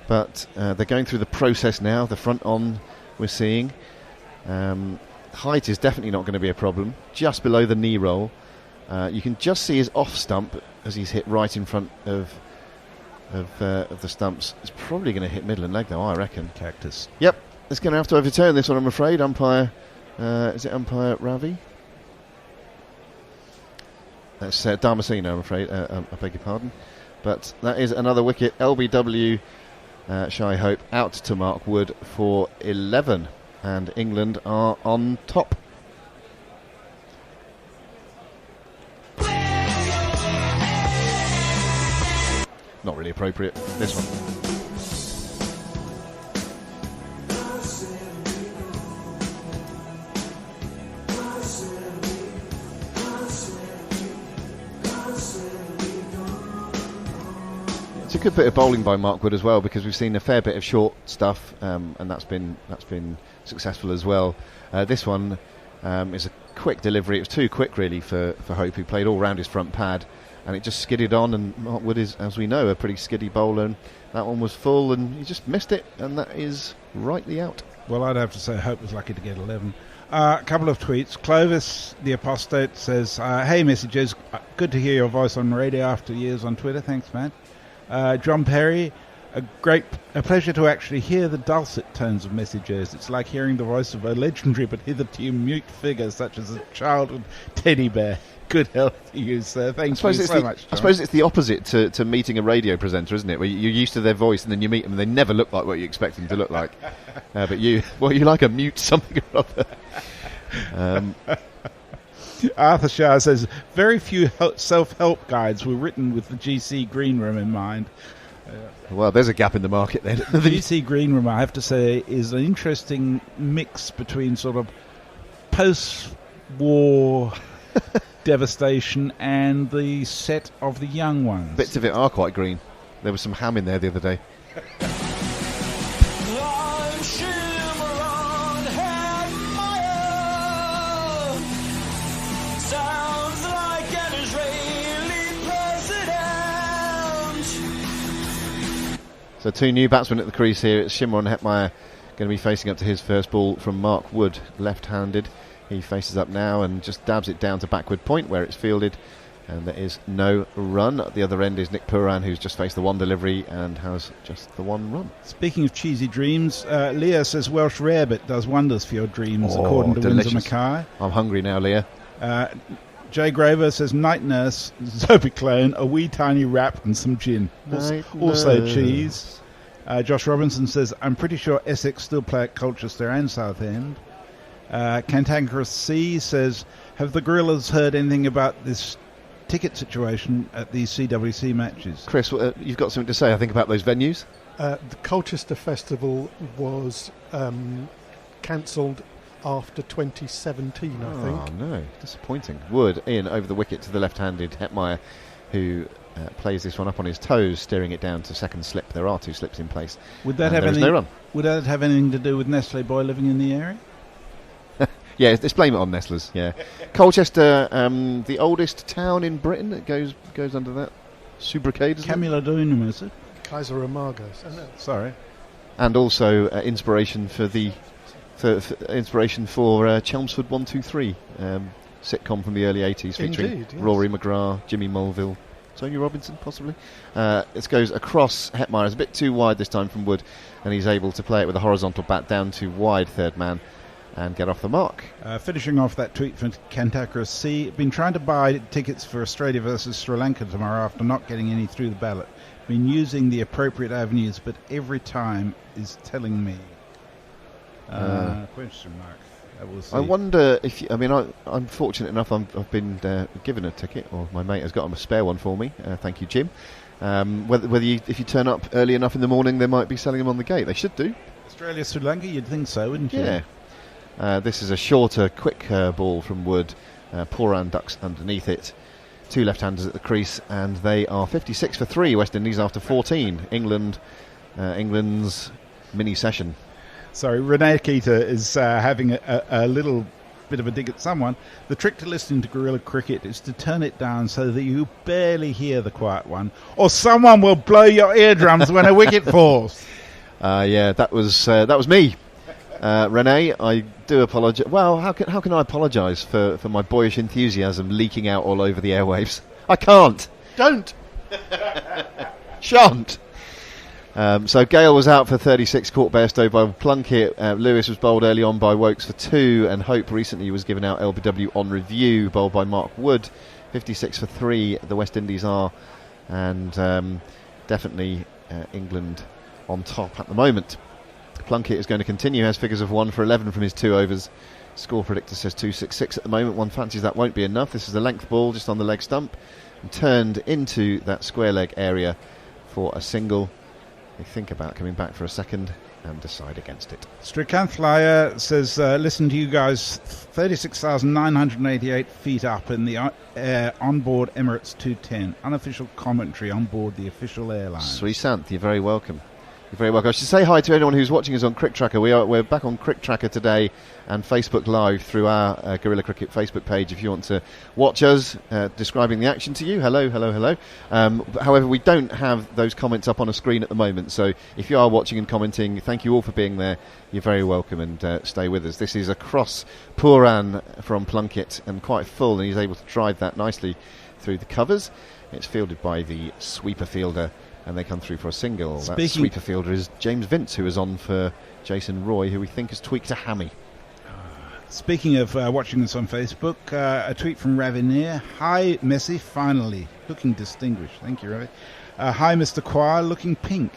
But they're going through the process now. The front on we're seeing. Height is definitely not going to be a problem. Just below the knee roll. You can just see his off stump as he's hit right in front of the stumps. It's probably going to hit Midland leg, though, I reckon. Cactus. Yep. It's going to have to overturn this one, I'm afraid. Umpire, is it umpire Ravi? That's Damasino, I'm afraid. I beg your pardon. But that is another wicket. LBW, Shy Hope, out to Mark Wood for 11. And England are on top. Not really appropriate, this one. It's a good bit of bowling by Mark Wood as well, because we've seen a fair bit of short stuff, and that's been successful as well. This one is a quick delivery. It was too quick really for Hope, who played all round his front pad, and it just skidded on. And Mark Wood is, as we know, a pretty skiddy bowler, and that one was full, and he just missed it, and that is rightly out. Well, I'd have to say Hope was lucky to get 11. A couple of tweets. Clovis, the apostate, says, hey, messages. Good to hear your voice on radio after years on Twitter. Thanks, man. John Perry, a pleasure to actually hear the dulcet tones of messages. It's like hearing the voice of a legendary but hitherto mute figure such as a childhood teddy bear. Good health to you, sir. Thank you so much, John. I suppose it's the opposite to meeting a radio presenter, isn't it? Where you're used to their voice and then you meet them and they never look like what you expect them to look like. But you like a mute something or other. Arthur Shah says, very few self-help guides were written with the GC Green Room in mind. Well, there's a gap in the market then. The GC Green Room, I have to say, is an interesting mix between sort of post-war devastation and the set of the young ones. Bits of it are quite green. There was some ham in there the other day. So two new batsmen at the crease here. It's Shimron Hetmeyer going to be facing up to his first ball from Mark Wood, left-handed. He faces up now and just dabs it down to backward point where it's fielded, and there is no run. At the other end is Nick Puran, who's just faced the one delivery and has just the one run. Speaking of cheesy dreams, Leah says Welsh rarebit does wonders for your dreams, according to delicious. Windsor Mackay. I'm hungry now, Leah. Jay Graver says night nurse, Zopiclone, a wee tiny wrap and some gin. Also cheese. Josh Robinson says, I'm pretty sure Essex still play at Colchester and Southend. Cantankerous C says, have the Gorillas heard anything about this ticket situation at these CWC matches? Chris, you've got something to say, I think, about those venues? The Colchester Festival was cancelled after 2017, I think. Oh, no. Disappointing. Wood in over the wicket to the left-handed Hetmeyer, who plays this one up on his toes, steering it down to second slip. There are two slips in place. Would that have anything to do with Nestle boy living in the area? Yeah, let's blame it on Nestlers. Yeah, Colchester, the oldest town in Britain. It goes under that sobriquet. Camulodunum, is it? Kaiser Amargos. Sorry. And also inspiration for Chelmsford 123 sitcom from the early 80s featuring Indeed, yes. Rory McGrath, Jimmy Mulville, Sonia Robinson possibly. This goes across Hetmeyer. It's a bit too wide this time from Wood, and he's able to play it with a horizontal bat down to wide third man. and get off the mark. Finishing off that tweet from Cantakra C. Been trying to buy tickets for Australia versus Sri Lanka tomorrow after not getting any through the ballot. Been using the appropriate avenues, but every time is telling me. Question mark. We'll see. I wonder if I'm fortunate enough. I've been given a ticket, or my mate has got a spare one for me. Thank you, Jim. If you turn up early enough in the morning, they might be selling them on the gate. They should do. Australia, Sri Lanka, you'd think so, wouldn't you? Yeah. This is a shorter, quick ball from Wood. Poran ducks underneath it. 2 left-handers at the crease, and they are 56 for 3. West Indies after 14. England's mini session. Sorry, Renee Keita is having a little bit of a dig at someone. The trick to listening to guerrilla cricket is to turn it down so that you barely hear the quiet one, or someone will blow your eardrums when a wicket falls. That was me. Renee, I do apologise. Well, how can I apologise for my boyish enthusiasm leaking out all over the airwaves? I can't. Don't. Shan't. So Gale was out for 36, caught Bairstow by Plunkett. Lewis was bowled early on by Wokes for 2, and Hope recently was given out LBW on review, bowled by Mark Wood. 56 for 3, the West Indies are, and definitely England on top at the moment. Plunkett is going to continue, has figures of 1 for 11 from his 2 overs. Score predictor says 266 at the moment. One fancies that won't be enough. This is a length ball just on the leg stump, and turned into that square leg area for a single. They think about coming back for a second and decide against it. Strikanth Laya says, listen to you guys, 36,988 feet up in the air on board Emirates 210. Unofficial commentary on board the official airline. Srisanth, you're very welcome. You're very welcome. I should say hi to anyone who's watching us on Crick Tracker. We're back on Crick Tracker today and Facebook Live through our Guerrilla Cricket Facebook page if you want to watch us describing the action to you. Hello. However, we don't have those comments up on a screen at the moment, so if you are watching and commenting, thank you all for being there. You're very welcome, and stay with us. This is across Puran from Plunkett and quite full, and he's able to drive that nicely through the covers. It's fielded by the sweeper fielder, and they come through for a single. That sweeper fielder is James Vince, who is on for Jason Roy, who we think has tweaked a hammy. Speaking of watching us on Facebook, a tweet from Ravineer. Hi, Messi, finally. Looking distinguished. Thank you, Ravi. Hi, Mr. Quire, looking pink.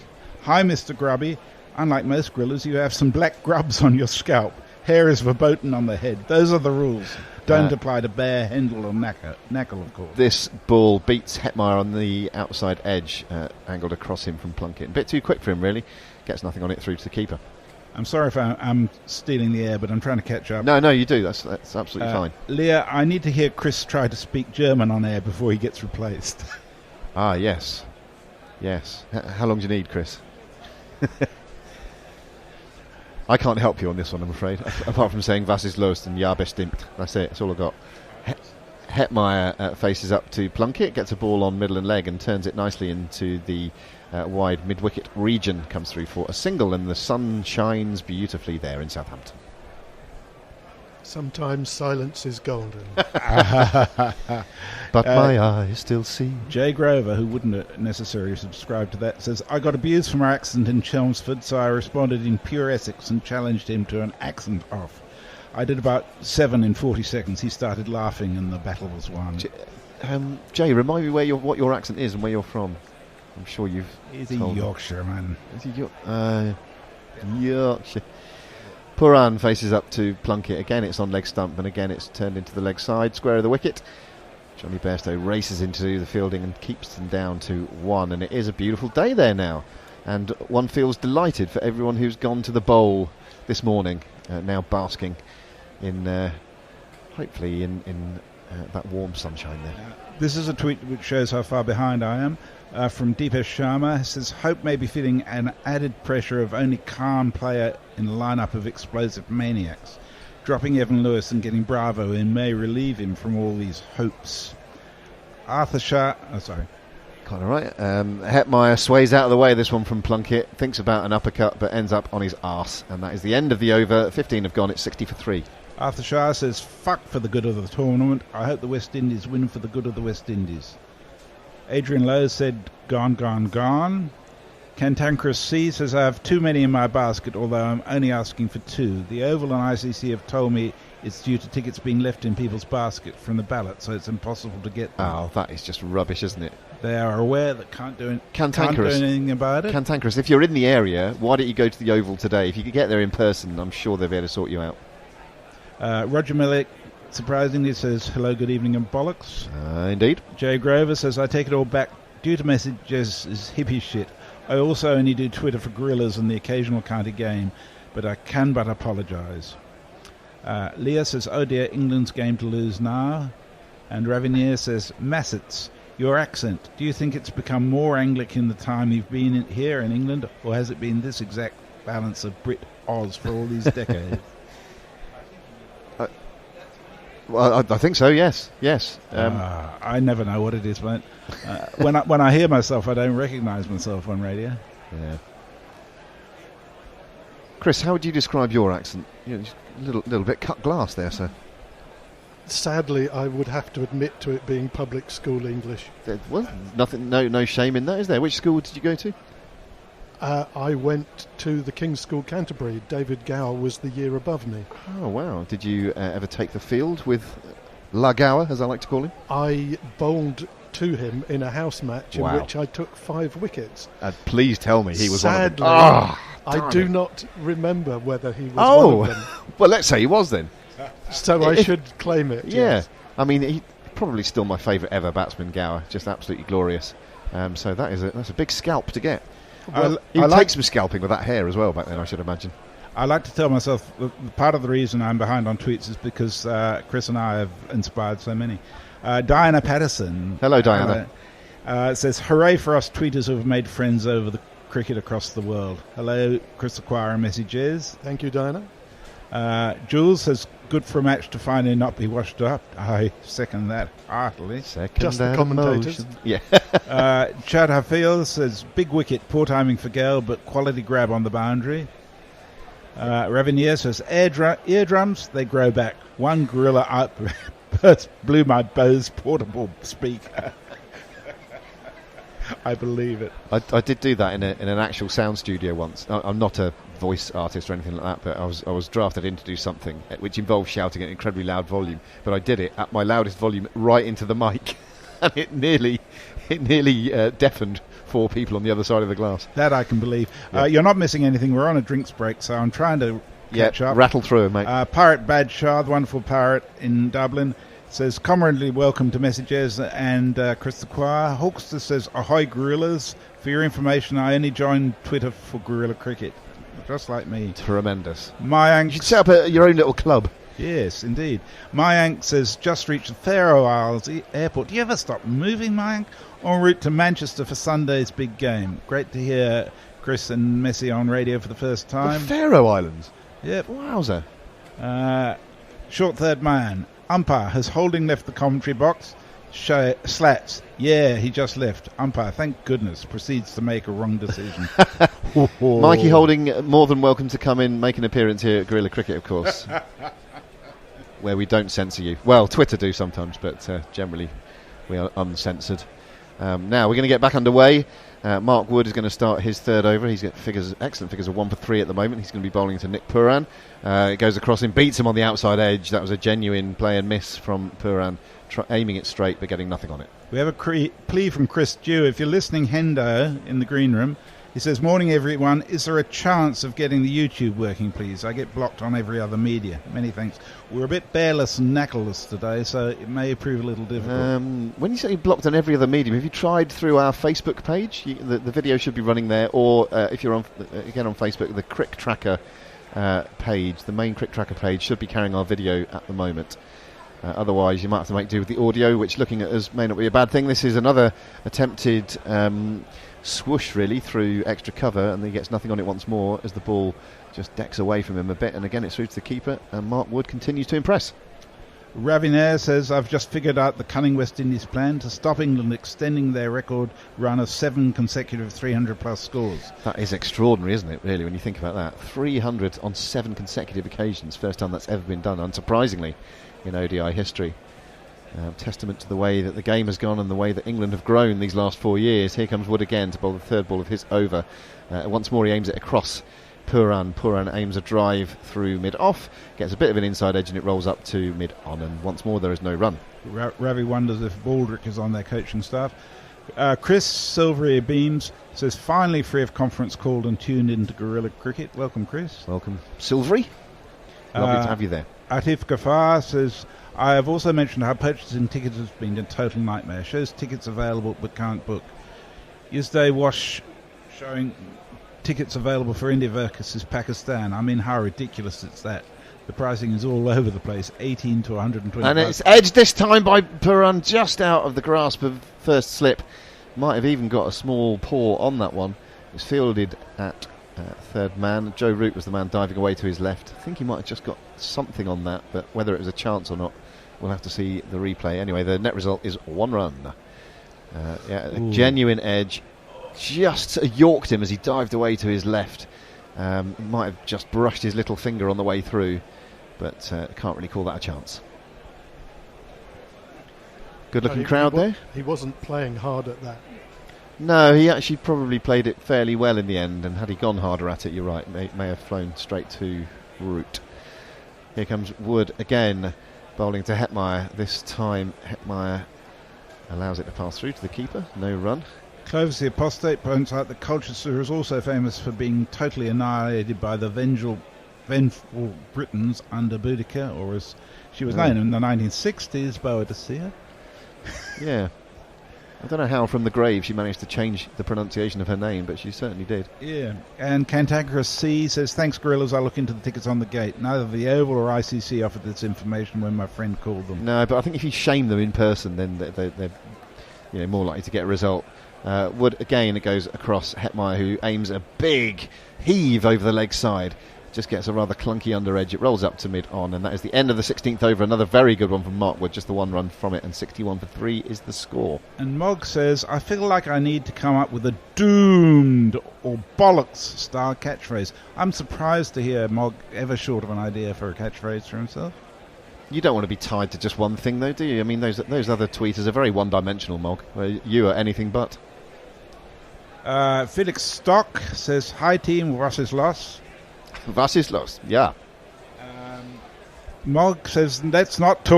Hi, Mr. Grubby. Unlike most grillers, you have some black grubs on your scalp. Hair is verboten on the head. Those are the rules. Don't apply to Bear, Hendel or Knackle, of course. This ball beats Hetmeyer on the outside edge, angled across him from Plunkett. A bit too quick for him, really. Gets nothing on it through to the keeper. I'm sorry if I'm stealing the air, but I'm trying to catch up. No, you do. That's absolutely fine. Leah, I need to hear Chris try to speak German on air before he gets replaced. Yes. How long do you need, Chris? I can't help you on this one, I'm afraid. Apart from saying Was ist los and Ja bestimmt. That's it. That's all I got. Hetmeyer faces up to Plunkett, gets a ball on middle and leg and turns it nicely into the wide mid-wicket region. Comes through for a single, and the sun shines beautifully there in Southampton. Sometimes silence is golden. But my eyes still see. Jay Grover, who wouldn't necessarily subscribe to that, says, I got abused for my accent in Chelmsford, so I responded in pure Essex and challenged him to an accent off. I did about 7 in 40 seconds. He started laughing and the battle was won. Jay, remind me what your accent is and where you're from. I'm sure you've He's a Yorkshire man. Is he Yorkshire? Puran faces up to Plunkett. Again, it's on leg stump, and again, it's turned into the leg side, square of the wicket. Johnny Bairstow races into the fielding and keeps them down to 1, and it is a beautiful day there now. And one feels delighted for everyone who's gone to the bowl this morning, now basking in, hopefully, in that warm sunshine there. This is a tweet which shows how far behind I am. From Deepesh Sharma, it says, Hope may be feeling an added pressure of only calm player in a lineup of explosive maniacs. Dropping Evan Lewis and getting Bravo in may relieve him from all these hopes. Arthur Shah... Oh, sorry. Kind of right. Hetmeyer sways out of the way, this one from Plunkett. Thinks about an uppercut, but ends up on his arse. And that is the end of the over. 15 have gone. It's 60 for 3. Arthur Shah says, fuck for the good of the tournament. I hope the West Indies win for the good of the West Indies. Adrian Lowe said, gone, gone, gone. Cantankerous C says, I have too many in my basket, although I'm only asking for 2. The Oval and ICC have told me it's due to tickets being left in people's basket from the ballot, so it's impossible to get them. Oh, that is just rubbish, isn't it? They are aware that can't do Cantankerous. anything about it. Cantankerous, if you're in the area, why don't you go to the Oval today? If you could get there in person, I'm sure they'll be able to sort you out. Roger Millick, surprisingly, says, hello, good evening, and bollocks. Indeed. Jay Grover says, I take it all back. Due to messages is hippie shit. I also only do Twitter for gorillas and the occasional county game, but I can but apologise. Leah says, oh dear, England's game to lose now. And Ravinier says, Massets, your accent, do you think it's become more Anglican the time you've been here in England, or has it been this exact balance of Brit-Oz for all these decades? Well, I think so, yes. I never know what it is, mate. When I hear myself, I don't recognise myself on radio. Yeah. Chris, how would you describe your accent? Just a little bit cut glass there, sir. Sadly, I would have to admit to it being public school English. Well, no shame in that, is there? Which school did you go to? I went to the King's School Canterbury. David Gower was the year above me. Oh, wow. Did you ever take the field with La Gower, as I like to call him? I bowled to him in a house match in Wow. which I took 5 wickets. Please tell me he was Sadly, one of them. I do not remember whether he was one of them. Well, let's say he was then. So I should claim it. Yeah. Yes. I mean, he probably still my favourite ever batsman, Gower. Just absolutely glorious. So that's a big scalp to get. Well, he takes some scalping with that hair as well back then, I should imagine. I like to tell myself part of the reason I'm behind on tweets is because Chris and I have inspired so many. Diana Patterson. Hello, Diana. Says, hooray for us tweeters who have made friends over the cricket across the world. Hello, Chris Acquire and messages. Thank you, Diana. Jules says, good for a match to finally not be washed up. I second that heartily. Just the commentators. Yeah. Chad Hafield says, big wicket, poor timing for Gale, but quality grab on the boundary. Ravinier says, eardrums, they grow back. One gorilla outburst blew my Bose portable speaker. I believe it. I did do that in an actual sound studio once. I'm not a voice artist or anything like that, but I was drafted in to do something which involved shouting at an incredibly loud volume. But I did it at my loudest volume right into the mic, and it nearly deafened 4 people on the other side of the glass. That I can believe. Yeah. You're not missing anything. We're on a drinks break, so I'm trying to catch up. Rattle through, mate. Pirate Bad Shah, the wonderful pirate in Dublin, says, comradely welcome to messages, and Chris the Choir. Hawkster says, ahoy gorillas. For your information, I only joined Twitter for guerrilla cricket. Just like me. Tremendous. Mayank, you should set up your own little club. Yes, indeed. Mayank says, just reached the Faroe Isles airport. Do you ever stop moving, Mayank? En route to Manchester for Sunday's big game. Great to hear Chris and Messi on radio for the first time. The Faroe Islands? Yep. Wowzer. Short third man. Umpire has Holding left the commentary box. Slats. Yeah, he just left. Umpire, thank goodness, proceeds to make a wrong decision. Mikey Holding, more than welcome to come in, make an appearance here at Guerrilla Cricket, of course. Where we don't censor you. Well, Twitter do sometimes, but generally we are uncensored. Now we're going to get back underway. Mark Wood is going to start his third over. He's got excellent figures of 1 for 3 at the moment. He's going to be bowling to Nick Puran. It goes across him, beats him on the outside edge. That was a genuine play and miss from Puran, aiming it straight but getting nothing on it. We have a plea from Chris Dew. If you're listening, Hendo, in the green room, he says, morning everyone, is there a chance of getting the YouTube working, please? I get blocked on every other media. Many thanks. We're a bit bearless and knackleless today, so it may prove a little difficult. When you say blocked on every other medium, have you tried through our Facebook page? The video should be running there, or if you're on Facebook, the Crick Tracker page, the main Crick Tracker page, should be carrying our video at the moment. Otherwise, you might have to make do with the audio, which, looking at us, may not be a bad thing. This is another attempted swoosh, really, through extra cover, and he gets nothing on it once more as the ball just decks away from him a bit. And again, it's through to the keeper, and Mark Wood continues to impress. Ravinair says, I've just figured out the cunning West Indies plan to stop England extending their record run of 7 consecutive 300-plus scores. That is extraordinary, isn't it, really, when you think about that? 300 on 7 consecutive occasions, first time that's ever been done, unsurprisingly, in ODI history. Testament to the way that the game has gone and the way that England have grown these last 4 years. Here comes Wood again to bowl the third ball of his over. Once more he aims it across Pooran. Pooran aims a drive through mid-off, gets a bit of an inside edge and it rolls up to mid-on, and once more there is no run. Ravi wonders if Baldrick is on their coaching staff. Chris Silvery Beams says, finally free of conference called and tuned into Guerrilla Cricket. Welcome, Chris. Welcome, Silvery. Lovely to have you there. Atif Ghaffar says, I have also mentioned how purchasing tickets has been a total nightmare. Shows tickets available but can't book. Yesterday Wash showing tickets available for India versus Pakistan. I mean, how ridiculous is that? The pricing is all over the place, 18 to 120. And it's edged this time by Pooran, just out of the grasp of first slip. Might have even got a small paw on that one. It's fielded at third man. Joe Root was the man diving away to his left. I think he might have just got something on that, but whether it was a chance or not, we'll have to see the replay. Anyway, the net result is 1 run. A genuine edge. Just yorked him as he dived away to his left. Might have just brushed his little finger on the way through, but can't really call that a chance. Good looking crowd there. He wasn't playing hard at that. No, he actually probably played it fairly well in the end, and had he gone harder at it, you're right, may have flown straight to Root. Here comes Wood again, bowling to Hetmeyer. This time Hetmeyer allows it to pass through to the keeper. No run. Clovis the Apostate points out that Colchester is also famous for being totally annihilated by the vengeful Britons under Boudica, or as she was known in the 1960s, Boadicea. Yeah. I don't know how from the grave she managed to change the pronunciation of her name, but she certainly did. Yeah. And Cantankerous C says, thanks Gorillas, I'll look into the tickets on the gate. Neither the Oval or ICC offered this information when my friend called them. No, but I think if you shame them in person, then they're more likely to get a result. Wood again, it goes across Hetmeyer, who aims a big heave over the leg side. Just gets a rather clunky under edge. It rolls up to mid-on, and that is the end of the 16th over. Another very good one from Mark Wood, just the 1 run from it, and 61 for 3 is the score. And Mog says, I feel like I need to come up with a doomed or bollocks style catchphrase. I'm surprised to hear Mog ever short of an idea for a catchphrase for himself. You don't want to be tied to just one thing, though, do you? I mean, those other tweeters are very one-dimensional, Mog. You are anything but. Felix Stock says, hi team, was is loss. Was is loss, yeah. Mog says, let's not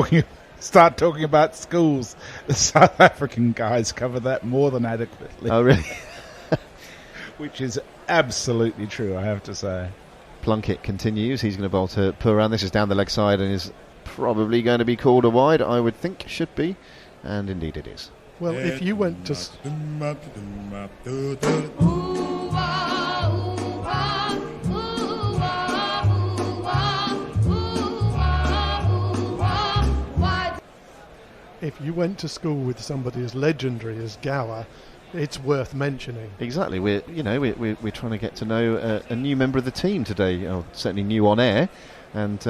start talking about schools. The South African guys cover that more than adequately. Oh, really? Which is absolutely true, I have to say. Plunkett continues. He's going to bowl to Pooran. This is down the leg side and is probably going to be called a wide, I would think should be. And indeed it is. Well, if you went to... If you went to school with somebody as legendary as Gower, it's worth mentioning. Exactly. We're trying to get to know a new member of the team today, certainly new on air, and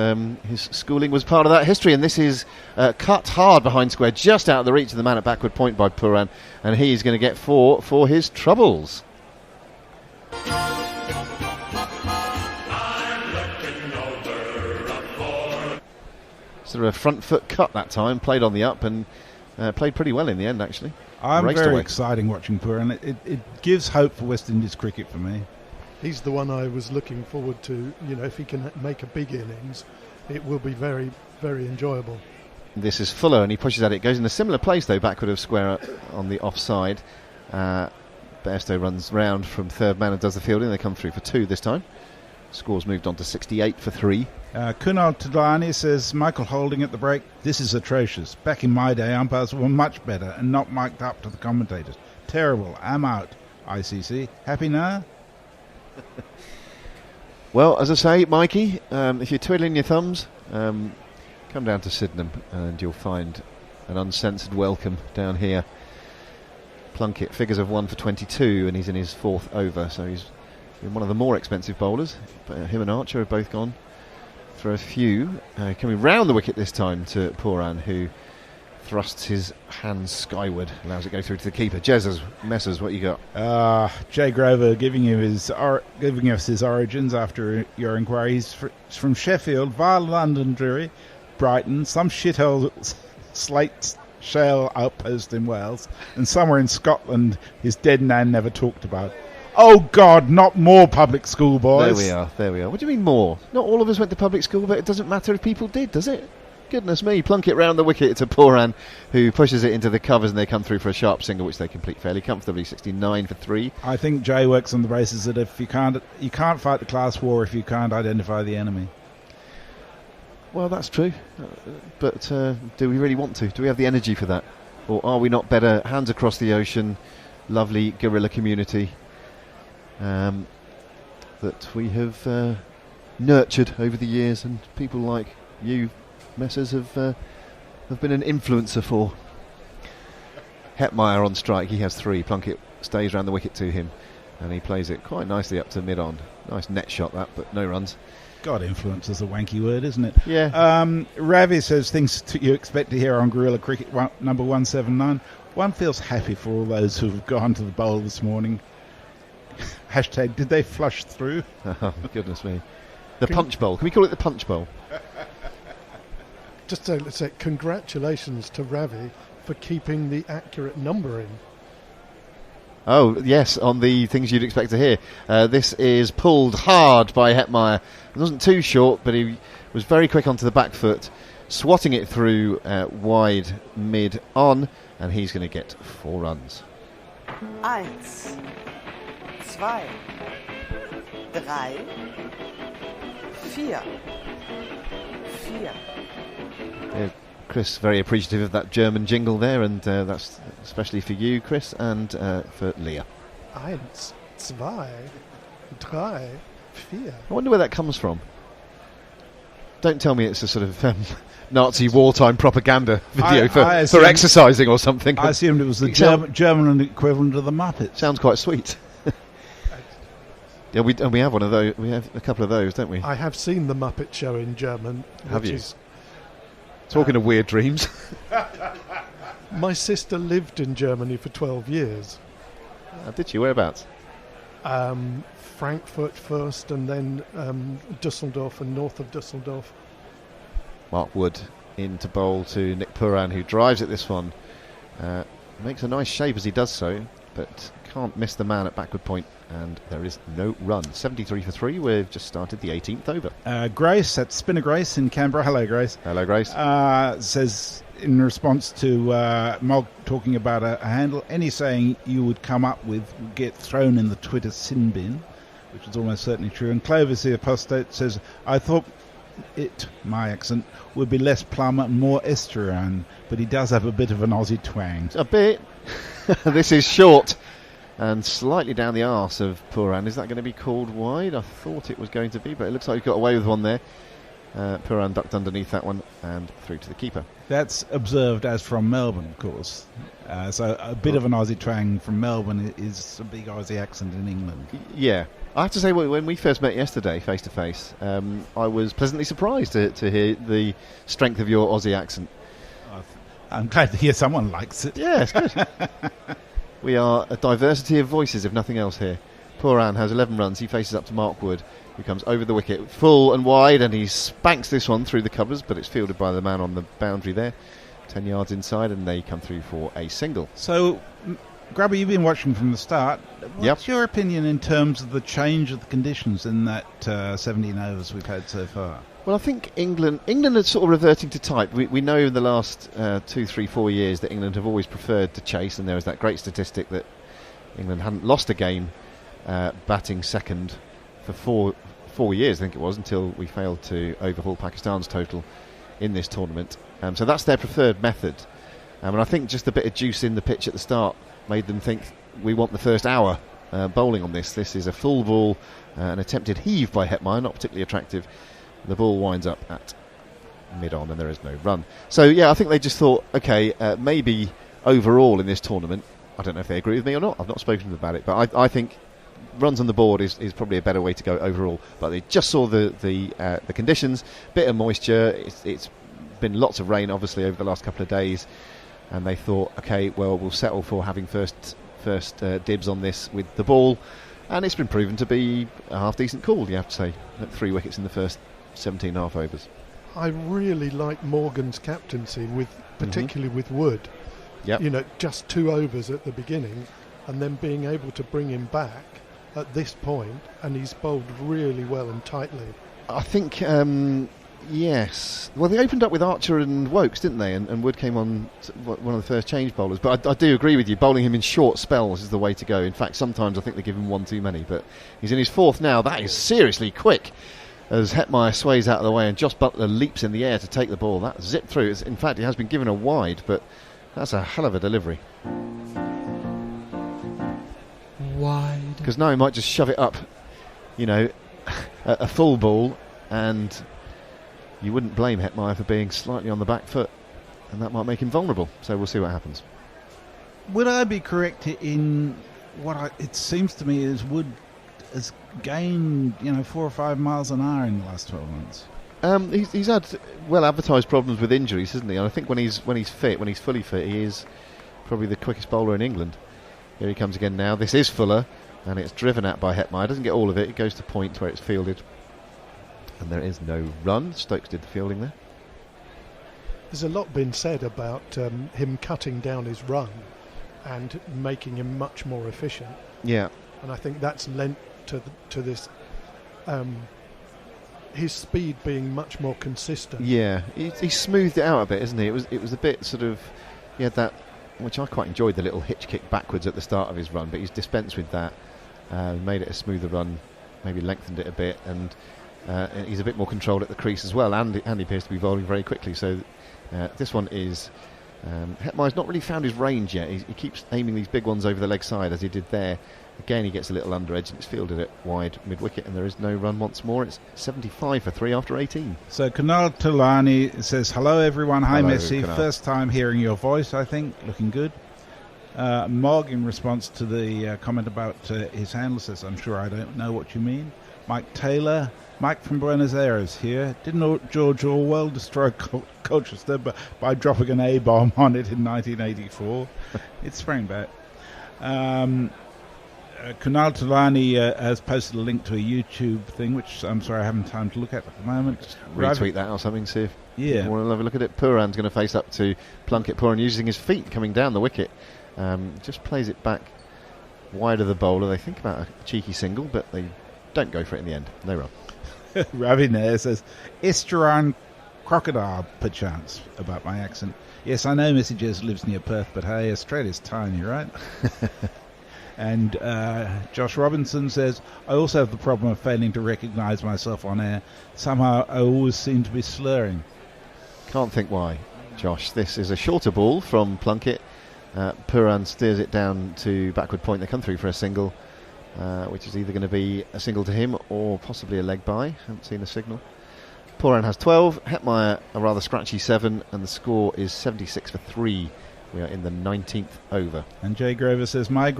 his schooling was part of that history. And this is cut hard behind square, just out of the reach of the man at backward point by Pooran, and he's going to get 4 for his troubles. Sort of a front foot cut that time, played on the up and played pretty well in the end, actually. I'm very exciting watching Pooran. It gives hope for West Indies cricket for me. He's the one I was looking forward to. You know, if he can make a big innings, it will be very, very enjoyable. This is Fuller, and he pushes at it. Goes in a similar place, though, backward of square on the offside. Bairstow runs round from third man and does the fielding. They come through for 2 this time. Score's moved on to 68 for 3. Kunal Tadlani says, Michael Holding at the break, this is atrocious. Back in my day, umpires were much better and not mic'd up to the commentators. Terrible. I'm out. ICC. Happy now? Well, as I say, Mikey, if you're twiddling your thumbs, come down to Sydenham and you'll find an uncensored welcome down here. Plunkett, figures of 1 for 22, and he's in his 4th over, so he's one of the more expensive bowlers. But him and Archer have both gone for a few. Coming round the wicket this time to Pooran, who thrusts his hands skyward, allows it to go through to the keeper. Jez Messers, what you got? Jay Grover giving us his origins after your inquiry. He's from Sheffield via Londonderry, Brighton, some shithole slate shell outpost in Wales, and somewhere in Scotland his dead nan never talked about. Oh God, not more public school boys. There we are. What do you mean more? Not all of us went to public school, but it doesn't matter if people did, does it? Goodness me, plunk it round the wicket to Poran, who pushes it into the covers, and they come through for a sharp single, which they complete fairly comfortably, 69 for 3. I think Jay works on the basis that if you can't fight the class war if you can't identify the enemy. Well, that's true, but do we really want to? Do we have the energy for that? Or are we not better hands across the ocean, lovely guerrilla community that we have nurtured over the years, and people like you, Messers, have been an influencer for? Hetmeyer on strike, he has 3. Plunkett stays round the wicket to him, and he plays it quite nicely up to mid-on. Nice net shot that, but no runs. God, influence is a wanky word, isn't it? Yeah. Ravi says things you expect to hear on Guerrilla Cricket number 179. One feels happy for all those who have gone to the bowl this morning. Hashtag, did they flush through? Oh, goodness me. The punch bowl. Can we call it the punch bowl? Just to say congratulations to Ravi for keeping the accurate number in. Oh, yes, on the things you'd expect to hear. This is pulled hard by Hetmeyer. It wasn't too short, but he was very quick onto the back foot, swatting it through wide mid-on, and he's going to get 4 runs. 1, 2, 3, 4. Chris, very appreciative of that German jingle there, and that's especially for you, Chris, and for Leah. 1, 2, 3, 4. I wonder where that comes from. Don't tell me it's a sort of Nazi wartime propaganda video for exercising or something. I assumed it was the German equivalent of the Muppets. Sounds quite sweet. Yeah, we have one of those. We have a couple of those, don't we? I have seen the Muppet Show in German. Have you? Talking of weird dreams. My sister lived in Germany for 12 years. Did she? Whereabouts? Frankfurt first, and then Dusseldorf and north of Dusseldorf. Mark Wood into bowl to Nick Puran, who drives at this one. Makes a nice shape as he does so, but can't miss the man at backward point, and there is no run. 73 for 3. We've just started the 18th over. Grace, that's Spinner Grace in Canberra. Hello, Grace. Hello, Grace. Says in response to Mog talking about a handle, any saying you would come up with would get thrown in the Twitter sin bin, which is almost certainly true. And Clovis the Apostate says, I thought my accent, would be less plum and more estuarine, but he does have a bit of an Aussie twang. A bit. This is short and slightly down the arse of Puran. Is that going to be called wide? I thought it was going to be, but it looks like he got away with one there. Puran ducked underneath that one and through to the keeper. That's observed as from Melbourne, of course. So a bit of an Aussie twang from Melbourne is a big Aussie accent in England. Yeah. I have to say, when we first met yesterday, face to face, I was pleasantly surprised to hear the strength of your Aussie accent. I'm glad to hear someone likes it. Yeah, it's good. We are a diversity of voices, if nothing else, here. Puran has 11 runs. He faces up to Mark Wood, who comes over the wicket full and wide, and he spanks this one through the covers, but it's fielded by the man on the boundary there, 10 yards inside, and they come through for a single. So, Grubby, you've been watching from the start. What's your opinion in terms of the change of the conditions in that 17 overs we've had so far? Well, I think England is sort of reverting to type. We know in the last 2, 3, 4 years that England have always preferred to chase, and there was that great statistic that England hadn't lost a game batting second for four years, I think it was, until we failed to overhaul Pakistan's total in this tournament. So that's their preferred method. And I think just a bit of juice in the pitch at the start made them think we want the first hour bowling on this. This is a full ball, an attempted heave by Hetmeyer, not particularly attractive. The ball winds up at mid-on and there is no run. So, yeah, I think they just thought, OK, maybe overall in this tournament, I don't know if they agree with me or not, I've not spoken to them about it, but I think runs on the board is probably a better way to go overall. But they just saw the conditions, bit of moisture, it's been lots of rain, obviously, over the last couple of days, and they thought, OK, well, we'll settle for having first dibs on this with the ball, and it's been proven to be a half-decent call, you have to say, at 3 wickets in the first 17 half overs. I really like Morgan's captaincy, particularly with Wood. Yep. You know, just 2 overs at the beginning, and then being able to bring him back at this point, and he's bowled really well and tightly. I think, yes. Well, they opened up with Archer and Wokes, didn't they? And Wood came on one of the first change bowlers. But I do agree with you. Bowling him in short spells is the way to go. In fact, sometimes I think they give him one too many. But he's in his 4th now. That is seriously quick. As Hetmeyer sways out of the way and Josh Butler leaps in the air to take the ball. That zipped through. In fact, he has been given a wide, but that's a hell of a delivery. Wide. Because now he might just shove it up, you know, a full ball, and you wouldn't blame Hetmeyer for being slightly on the back foot, and that might make him vulnerable. So we'll see what happens. Would I be correct in it seems to me is Wood has gained 4 or 5 miles an hour in the last 12 months? He's had well advertised problems with injuries, hasn't he? And I think when he's fit, when he's fully fit, he is probably the quickest bowler in England. Here he comes again now. This is Fuller, and it's driven at by Hetmeyer. Doesn't get all of it. It goes to point where it's fielded, and there is no run. Stokes did the fielding there. There's a lot been said about him cutting down his run and making him much more efficient. Yeah, and I think that's lent to this. His speed being much more consistent. Yeah, he smoothed it out a bit, isn't he? It was a bit sort of, he had that, which I quite enjoyed, the little hitch kick backwards at the start of his run, but he's dispensed with that, made it a smoother run, maybe lengthened it a bit, and he's a bit more controlled at the crease as well, and he appears to be bowling very quickly. So this one is, Hetmeyer's not really found his range yet. He keeps aiming these big ones over the leg side, as he did there. Again, he gets a little under edge, and it's fielded it wide mid-wicket, and there is no run once more. It's 75 for 3 after 18. So Kunal Tulani says, hello everyone, hi Hello, Messi, Kunal. First time hearing your voice, I think, looking good. Mog, in response to the comment about his handle, says, I'm sure I don't know what you mean. Mike Taylor, Mike from Buenos Aires here. Didn't George Orwell destroy Colchester by dropping an A-bomb on it in 1984? It sprang back. Kunal Tulani has posted a link to a YouTube thing, which I'm sorry I haven't time to look at the moment. Just retweet that or something, see if you want to have a look at it. Pooran's going to face up to Plunkett. Pooran using his feet coming down the wicket. Just plays it back wide of the bowler. They think about a cheeky single, but they don't go for it in the end. No run. Ravi Nair says, Estuarine crocodile, perchance, about my accent. Yes, I know Missy Jez lives near Perth, but hey, Australia's tiny, right? And Josh Robinson says, I also have the problem of failing to recognise myself on air. Somehow I always seem to be slurring. Can't think why, Josh. This is a shorter ball from Plunkett. Pooran steers it down to backward point. They come through for a single, which is either going to be a single to him or possibly a leg by. Haven't seen the signal. Pooran has 12, Hetmeyer a rather scratchy 7, and the score is 76 for 3. We are in the 19th over. And Jay Grover says, my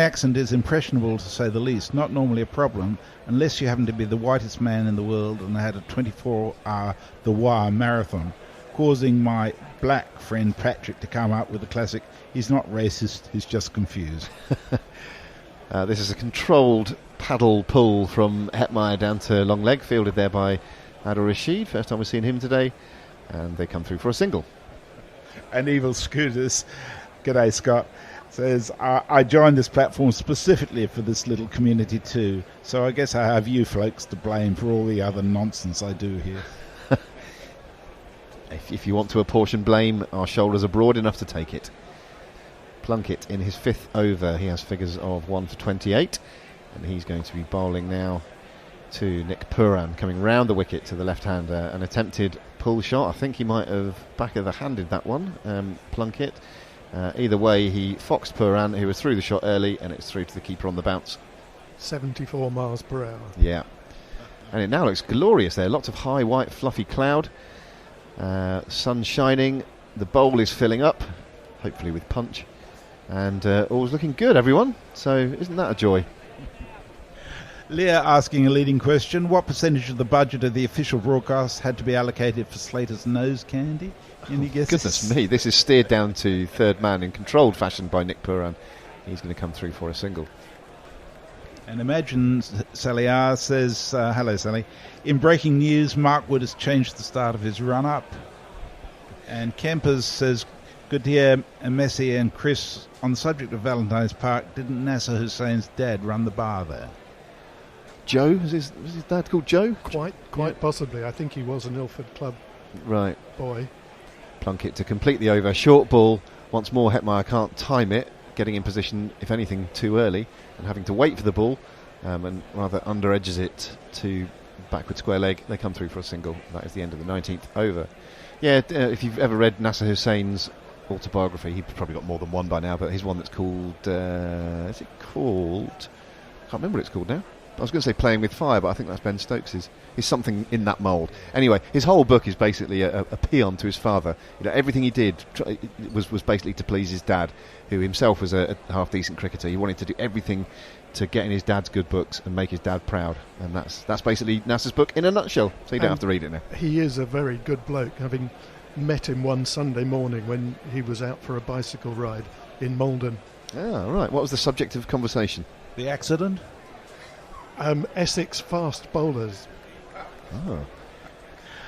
accent is impressionable to say the least. Not normally a problem, unless you happen to be the whitest man in the world and had a 24-hour The Wire marathon, causing my black friend Patrick to come up with the classic, he's not racist, he's just confused. This is a controlled paddle pull from Hetmeyer down to long leg, fielded there by Adil Rashid. First time we've seen him today, and they come through for a single. And Evil Scooters, g'day Scott, says, I joined this platform specifically for this little community too, so I guess I have you folks to blame for all the other nonsense I do here. If you want to apportion blame, our shoulders are broad enough to take it. Plunkett in his 5th over, he has figures of 1 for 28, and he's going to be bowling now to Nick Pooran, coming round the wicket to the left-hander. An attempted pull shot. I think he might have back-of-the-handed that one, Plunkett. Either way, he foxed Pooran, who was through the shot early, and it's through to the keeper on the bounce. 74 miles per hour. Yeah. And it now looks glorious there. Lots of high, white, fluffy cloud. Sun shining. The bowl is filling up, hopefully with punch. And all's looking good, everyone. So isn't that a joy? Leah asking a leading question. What percentage of the budget of the official broadcast had to be allocated for Slater's nose candy? Any guesses? Goodness me, this is steered down to third man in controlled fashion by Nick Pooran. He's going to come through for a single. And Imagine Sally R says, hello Sally, in breaking news, Mark Wood has changed the start of his run-up. And Kempers says, good to hear Messi and Chris on the subject of Valentine's Park. Didn't Nasser Hussein's dad run the bar there? Joe? Was his dad called Joe? Quite possibly. I think he was an Ilford Club boy. Plunkett to complete the over. Short ball. Once more, Hetmeyer can't time it, getting in position, if anything, too early, and having to wait for the ball, and rather under-edges it to backward square leg. They come through for a single. That is the end of the 19th over. Yeah, if you've ever read Nasser Hussein's autobiography, he's probably got more than one by now, but his one that's called... is it called... I can't remember what it's called now. I was going to say Playing with Fire, but I think that's Ben Stokes's. He's something in that mould. Anyway, his whole book is basically a paean to his father. You know, everything he did was basically to please his dad, who himself was a half-decent cricketer. He wanted to do everything to get in his dad's good books and make his dad proud. And that's basically Nasser's book in a nutshell, so you don't have to read it now. He is a very good bloke, having met him one Sunday morning when he was out for a bicycle ride in Malden. Ah, right. What was the subject of conversation? The accident? Essex fast bowlers. Oh.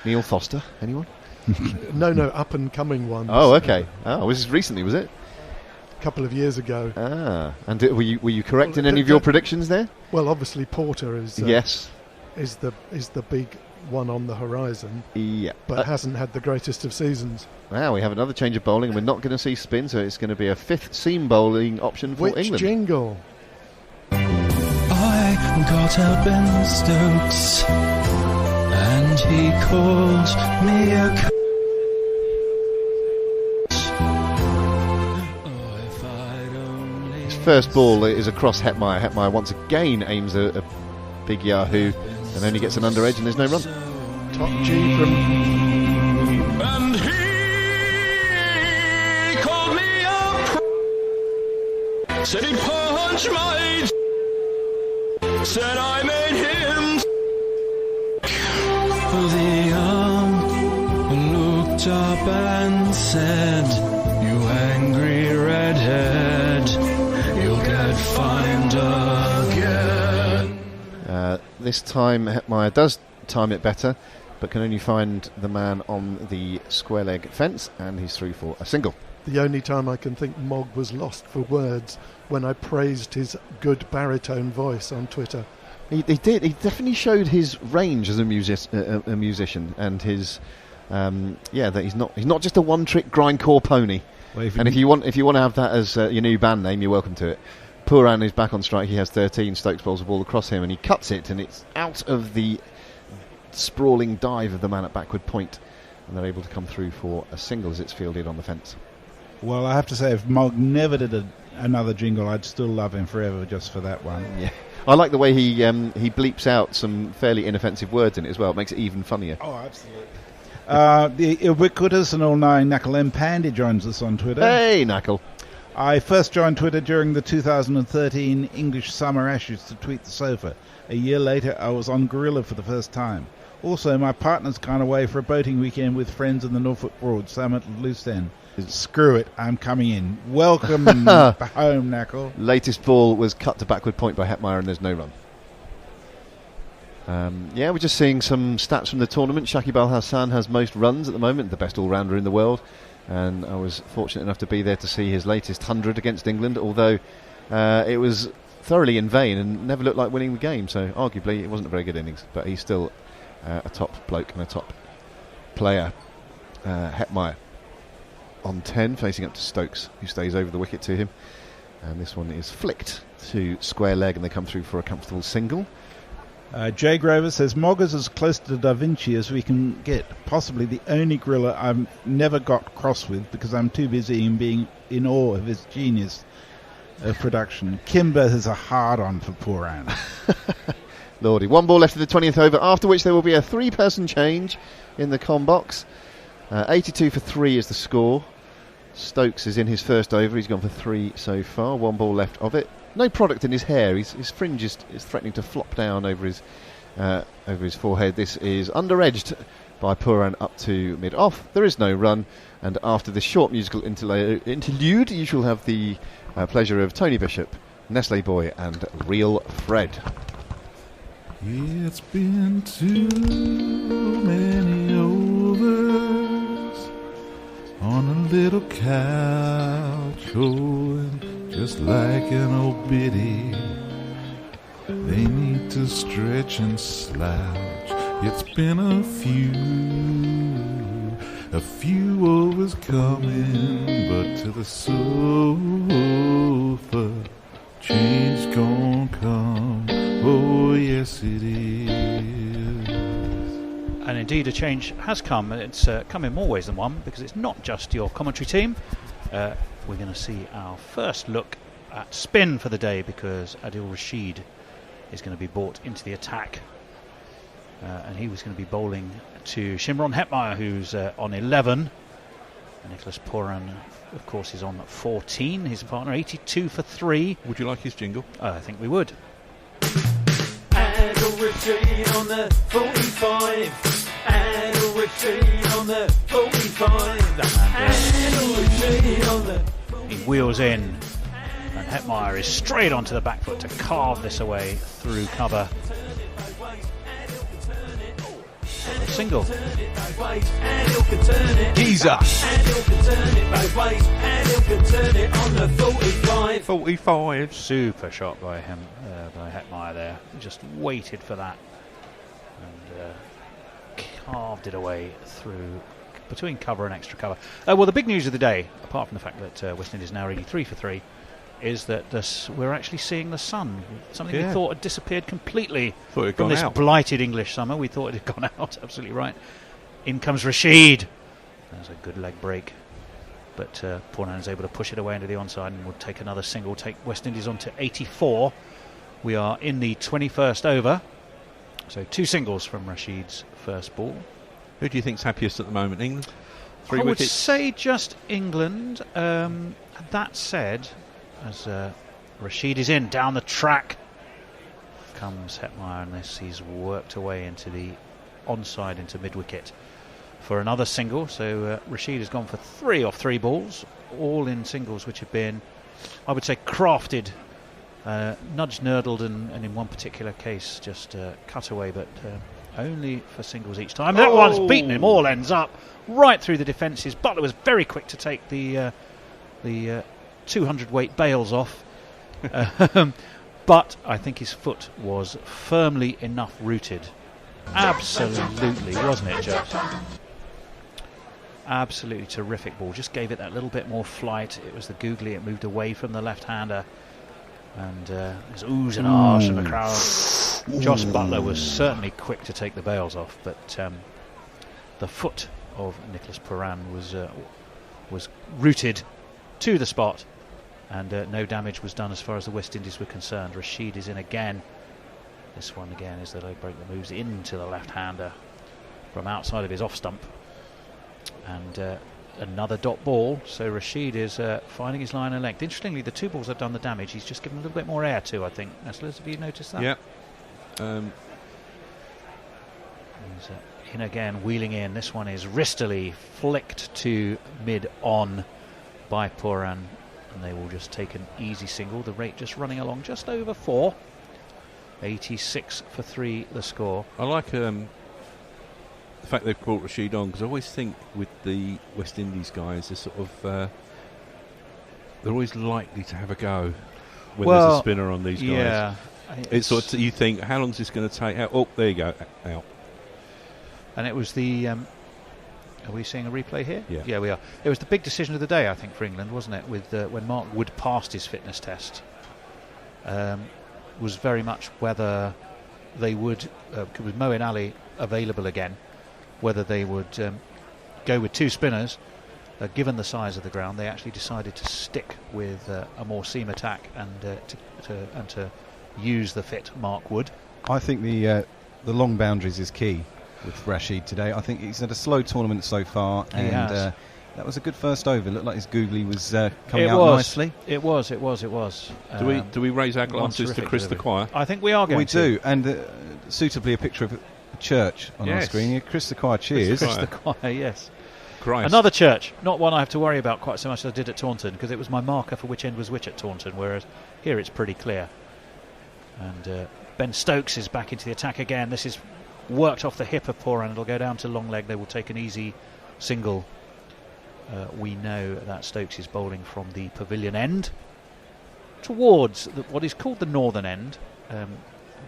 Neil Foster, anyone? No, up and coming ones. Oh, okay. Was this recently, was it? A couple of years ago. Ah, and were you correct in any of your predictions there? Well, obviously Porter is yes, is the big one on the horizon. Yeah, but hasn't had the greatest of seasons. Wow, we have another change of bowling, and we're not going to see spin, so it's going to be a fifth seam bowling option for England. Which jingle? I got up in Stokes, and he called me a His first ball is across Hetmeyer. Hetmeyer once again aims a big yahoo and only gets an under edge, and there's no run. Top G from... And he called me up, said he'd punch my... Said I made him. The looked up and said, "You angry redhead, you'll get fined again." This time Hetmeyer does time it better, but can only find the man on the square leg fence, and he's through for a single. The only time I can think Mogg was lost for words when I praised his good baritone voice on Twitter. He did. He definitely showed his range as a musician, and his that he's not just a one-trick grindcore pony. Well, if you want to have that as your new band name, you're welcome to it. Pooran is back on strike. He has 13. Stokes bowls a ball across him, and he cuts it, and it's out of the sprawling dive of the man at backward point, and they're able to come through for a single as it's fielded on the fence. Well, I have to say, if Mogg never did another jingle, I'd still love him forever just for that one. Yeah, I like the way he bleeps out some fairly inoffensive words in it as well. It makes it even funnier. Oh, absolutely. The ubiquitous and all-knowing Knuckle M. Pandy joins us on Twitter. Hey, Knuckle. I first joined Twitter during the 2013 English Summer Ashes to tweet the sofa. A year later, I was on Gorilla for the first time. Also, my partner's gone away for a boating weekend with friends in the Norfolk Broad, Summit and Loose End. Screw it, I'm coming in. Welcome home, Knuckle. Latest ball was cut to backward point by Hetmeyer, and there's no run. We're just seeing some stats from the tournament. Shakib Al Hassan has most runs at the moment, the best all-rounder in the world, and I was fortunate enough to be there to see his latest 100 against England, although it was thoroughly in vain and never looked like winning the game, so arguably it wasn't a very good innings, but he's still a top bloke and a top player. Hetmeyer on 10, facing up to Stokes, who stays over the wicket to him, and this one is flicked to square leg, and they come through for a comfortable single. Jay Grover says, Mogg is as close to Da Vinci as we can get. Possibly the only gorilla I've never got cross with because I'm too busy in being in awe of his genius of production. Kimber is a hard-on for poor Anne. Lordy. One ball left of the 20th over, after which there will be a three-person change in the com box. 82 for 3 is the score. Stokes is in his first over. He's gone for 3 so far. One ball left of it. No product in his hair. His fringe is threatening to flop down over his forehead. This is under-edged by Pooran up to mid-off. There is no run, and after this short musical interlude, you shall have the pleasure of Tony Bishop Nestle Boy and Real Fred. It's been too many overs on a little couch, and just like an old biddy, they need to stretch and slouch. It's been a few overs coming, but to the sofa, change gon' come. Oh, yes, it is. And indeed, a change has come. It's come in more ways than one, because it's not just your commentary team. We're going to see our first look at spin for the day, because Adil Rashid is going to be brought into the attack. And he was going to be bowling to Shimron Hetmeyer, who's on 11. And Nicholas Poran, of course, is on 14. His partner, 82 for 3. Would you like his jingle? I think we would. Adil Rashid on the 45. Adil Rashid on the 45. Adil Rashid on the 45. He wheels in, and Hetmeyer is straight onto the back foot to carve this away through cover. A single. Geezer. 45. Super shot by him, by Hetmeyer there. Just waited for that and carved it away through between cover and extra cover. Well, the big news of the day, apart from the fact that West Indies now 83 for 3, is that we're actually seeing the sun. Something we thought had disappeared completely from this blighted English summer. We thought it had gone out. Absolutely right. In comes Rashid. There's a good leg break. But Poornan is able to push it away into the onside and will take another single, take West Indies on to 84. We are in the 21st over. So 2 singles from Rashid's first ball. Who do you think's happiest at the moment? England? 3 I wickets? would say just England. That said, as Rashid is in down the track, comes Hetmeyer, and this he's worked away into the onside into mid-wicket for another single. So Rashid has gone for 3 off 3 balls, all in singles which have been, I would say, crafted, nudged, nurdled, and in one particular case just cut away, but only for singles each time. That one's beaten him all ends up right through the defences. Butler was very quick to take the 200 weight bails off, but I think his foot was firmly enough rooted. Absolutely, wasn't it, Joe? Absolutely terrific ball. Just gave it that little bit more flight. It was the googly. It moved away from the left-hander, and there's oohs and ahs from the crowd. Josh Butler was certainly quick to take the bails off, but the foot of Nicholas Poran was rooted to the spot, and no damage was done as far as the West Indies were concerned. Rashid is in again. This one again is the leg break that moves into the left-hander from outside of his off stump, and another dot ball. So Rashid is finding his line of length. Interestingly, the 2 balls have done the damage. He's just given a little bit more air to, I think. Nestlers, have you noticed that? Yeah. He's in again, wheeling in. This one is wristily flicked to mid-on by Poran, and they will just take an easy single. The rate just running along just over 4. 86 for 3 the score. I like the fact they've brought Rashid on, because I always think with the West Indies guys, they're sort of they're always likely to have a go when there's a spinner on these guys. Yeah, it's sort of, you think, how long is this going to take? Oh, there you go, out. And it was the are we seeing a replay here? Yeah, we are. It was the big decision of the day, I think, for England, wasn't it? With when Mark Wood passed his fitness test, was very much whether they would, with Moeen Ali available again, whether they would go with 2 spinners. Given the size of the ground, they actually decided to stick with a more seam attack and to use the fit Mark Wood. I think the long boundaries is key with Rashid today. I think he's had a slow tournament so far, and that was a good first over. It looked like his googly was coming out nicely. It was. Do we raise our glasses to Chris the Choir? I think we are going to. We do, and suitably a picture of a church on our screen. Yeah, Chris the Choir, cheers. Chris the Choir, yes. Christ. Another church, not one I have to worry about quite so much as I did at Taunton, because it was my marker for which end was which at Taunton, whereas Here it's pretty clear. And Ben Stokes is back into the attack again. This is worked off the hip of Poran. It'll go down to long leg. They will take an easy single. We know that Stokes is bowling from the pavilion end towards what is called the northern end.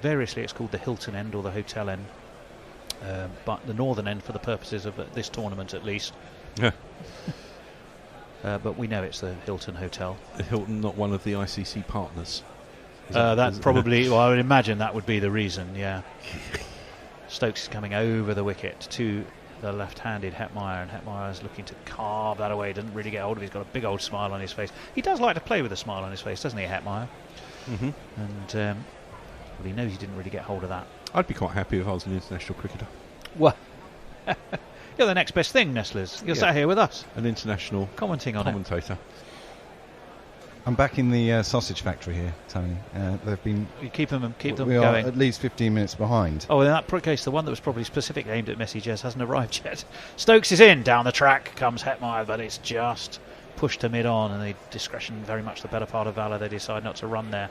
Variously it's called the Hilton end or the hotel end. But the northern end for the purposes of this tournament at least. Yeah. But we know it's the Hilton Hotel. The Hilton, not one of the ICC partners. That probably, well, I would imagine that would be the reason, yeah. Stokes is coming over the wicket to the left-handed Hetmeyer, and Hetmeyer is looking to carve that away. Doesn't really get hold of it. He's got a big old smile on his face. He does like to play with a smile on his face, doesn't he, Hetmeyer? Mm-hmm. And well, he knows he didn't really get hold of that. I'd be quite happy if I was an international cricketer. Well, you're the next best thing, Nestlers. You're sat here with us. An international commentator. I'm back in the sausage factory here, Tony. They've been. You keep them we going. are at least 15 minutes behind. Oh, in that case, the one that was probably specifically aimed at Messi Jez hasn't arrived yet. Stokes is in. Down the track comes Hetmeyer, but it's just pushed to mid-on, and the discretion very much the better part of Valour. They decide not to run there.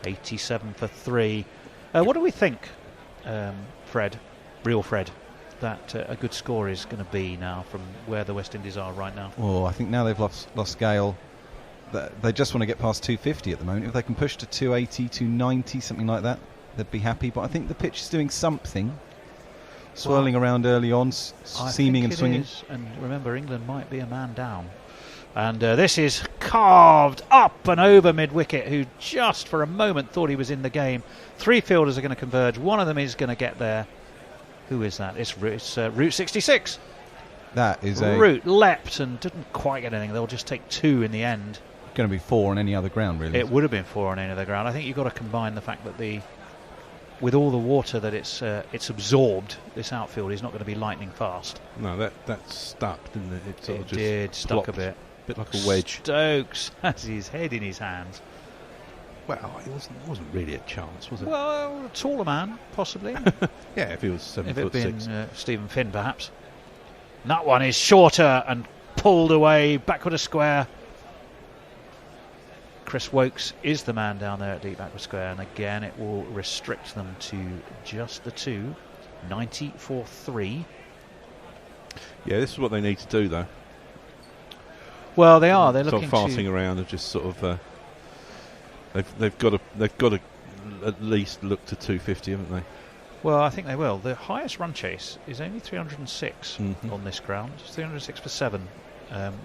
87 for 3. What do we think, Fred, real Fred, that a good score is going to be now from where the West Indies are right now? Oh, I think now they've lost Gale. They just want to get past 250 at the moment. If they can push to 280, 290, something like that, they'd be happy. But I think the pitch is doing something. Swirling around early on, seaming and swinging. And remember, England might be a man down. And this is carved up and over mid-wicket, who just for a moment thought he was in the game. 3 fielders are going to converge. One of them is going to get there. Who is that? It's Route 66. That is Route leapt and didn't quite get anything. They'll just take 2 in the end. Going to be 4 on any other ground, really. It would have been 4 on any other ground. I think you've got to combine the fact that with all the water that it's absorbed, this outfield is not going to be lightning fast. No, that stuck, didn't it? It did stuck a bit. Bit like a wedge. Stokes has his head in his hands. Well, it wasn't really a chance, was it? Well, a taller man, possibly. Yeah, if he was 7 if it foot had been 6. Stephen Finn, perhaps. And that one is shorter and pulled away, backward a square. Chris Wokes is the man down there at deep backward square, and again it will restrict them to just the 2. 90 for 3. Yeah, this is what they need to do, though. Well, they are. They're Stop looking farting around and just sort of. They've got to at least look to 250, haven't they? Well, I think they will. The highest run chase is only 306 on this ground. It's 306 for 7,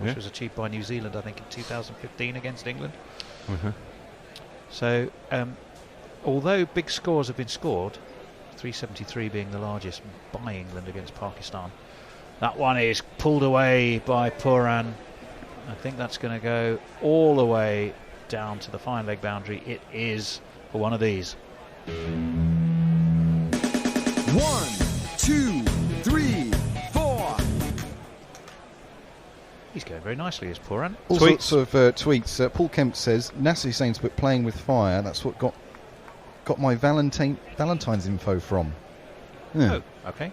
which was achieved by New Zealand, I think, in 2015 against England. So, although big scores have been scored, 373 being the largest by England against Pakistan, that one is pulled away by Puran. I think that's going to go all the way down to the fine leg boundary. It is for one of these. 1, 2, 3, 4. He's going very nicely, is Puran. All sorts of tweets. Paul Kemp says, Nasser Hussain's book Playing with Fire, that's what got my Valentine's info from. Yeah. Oh, okay.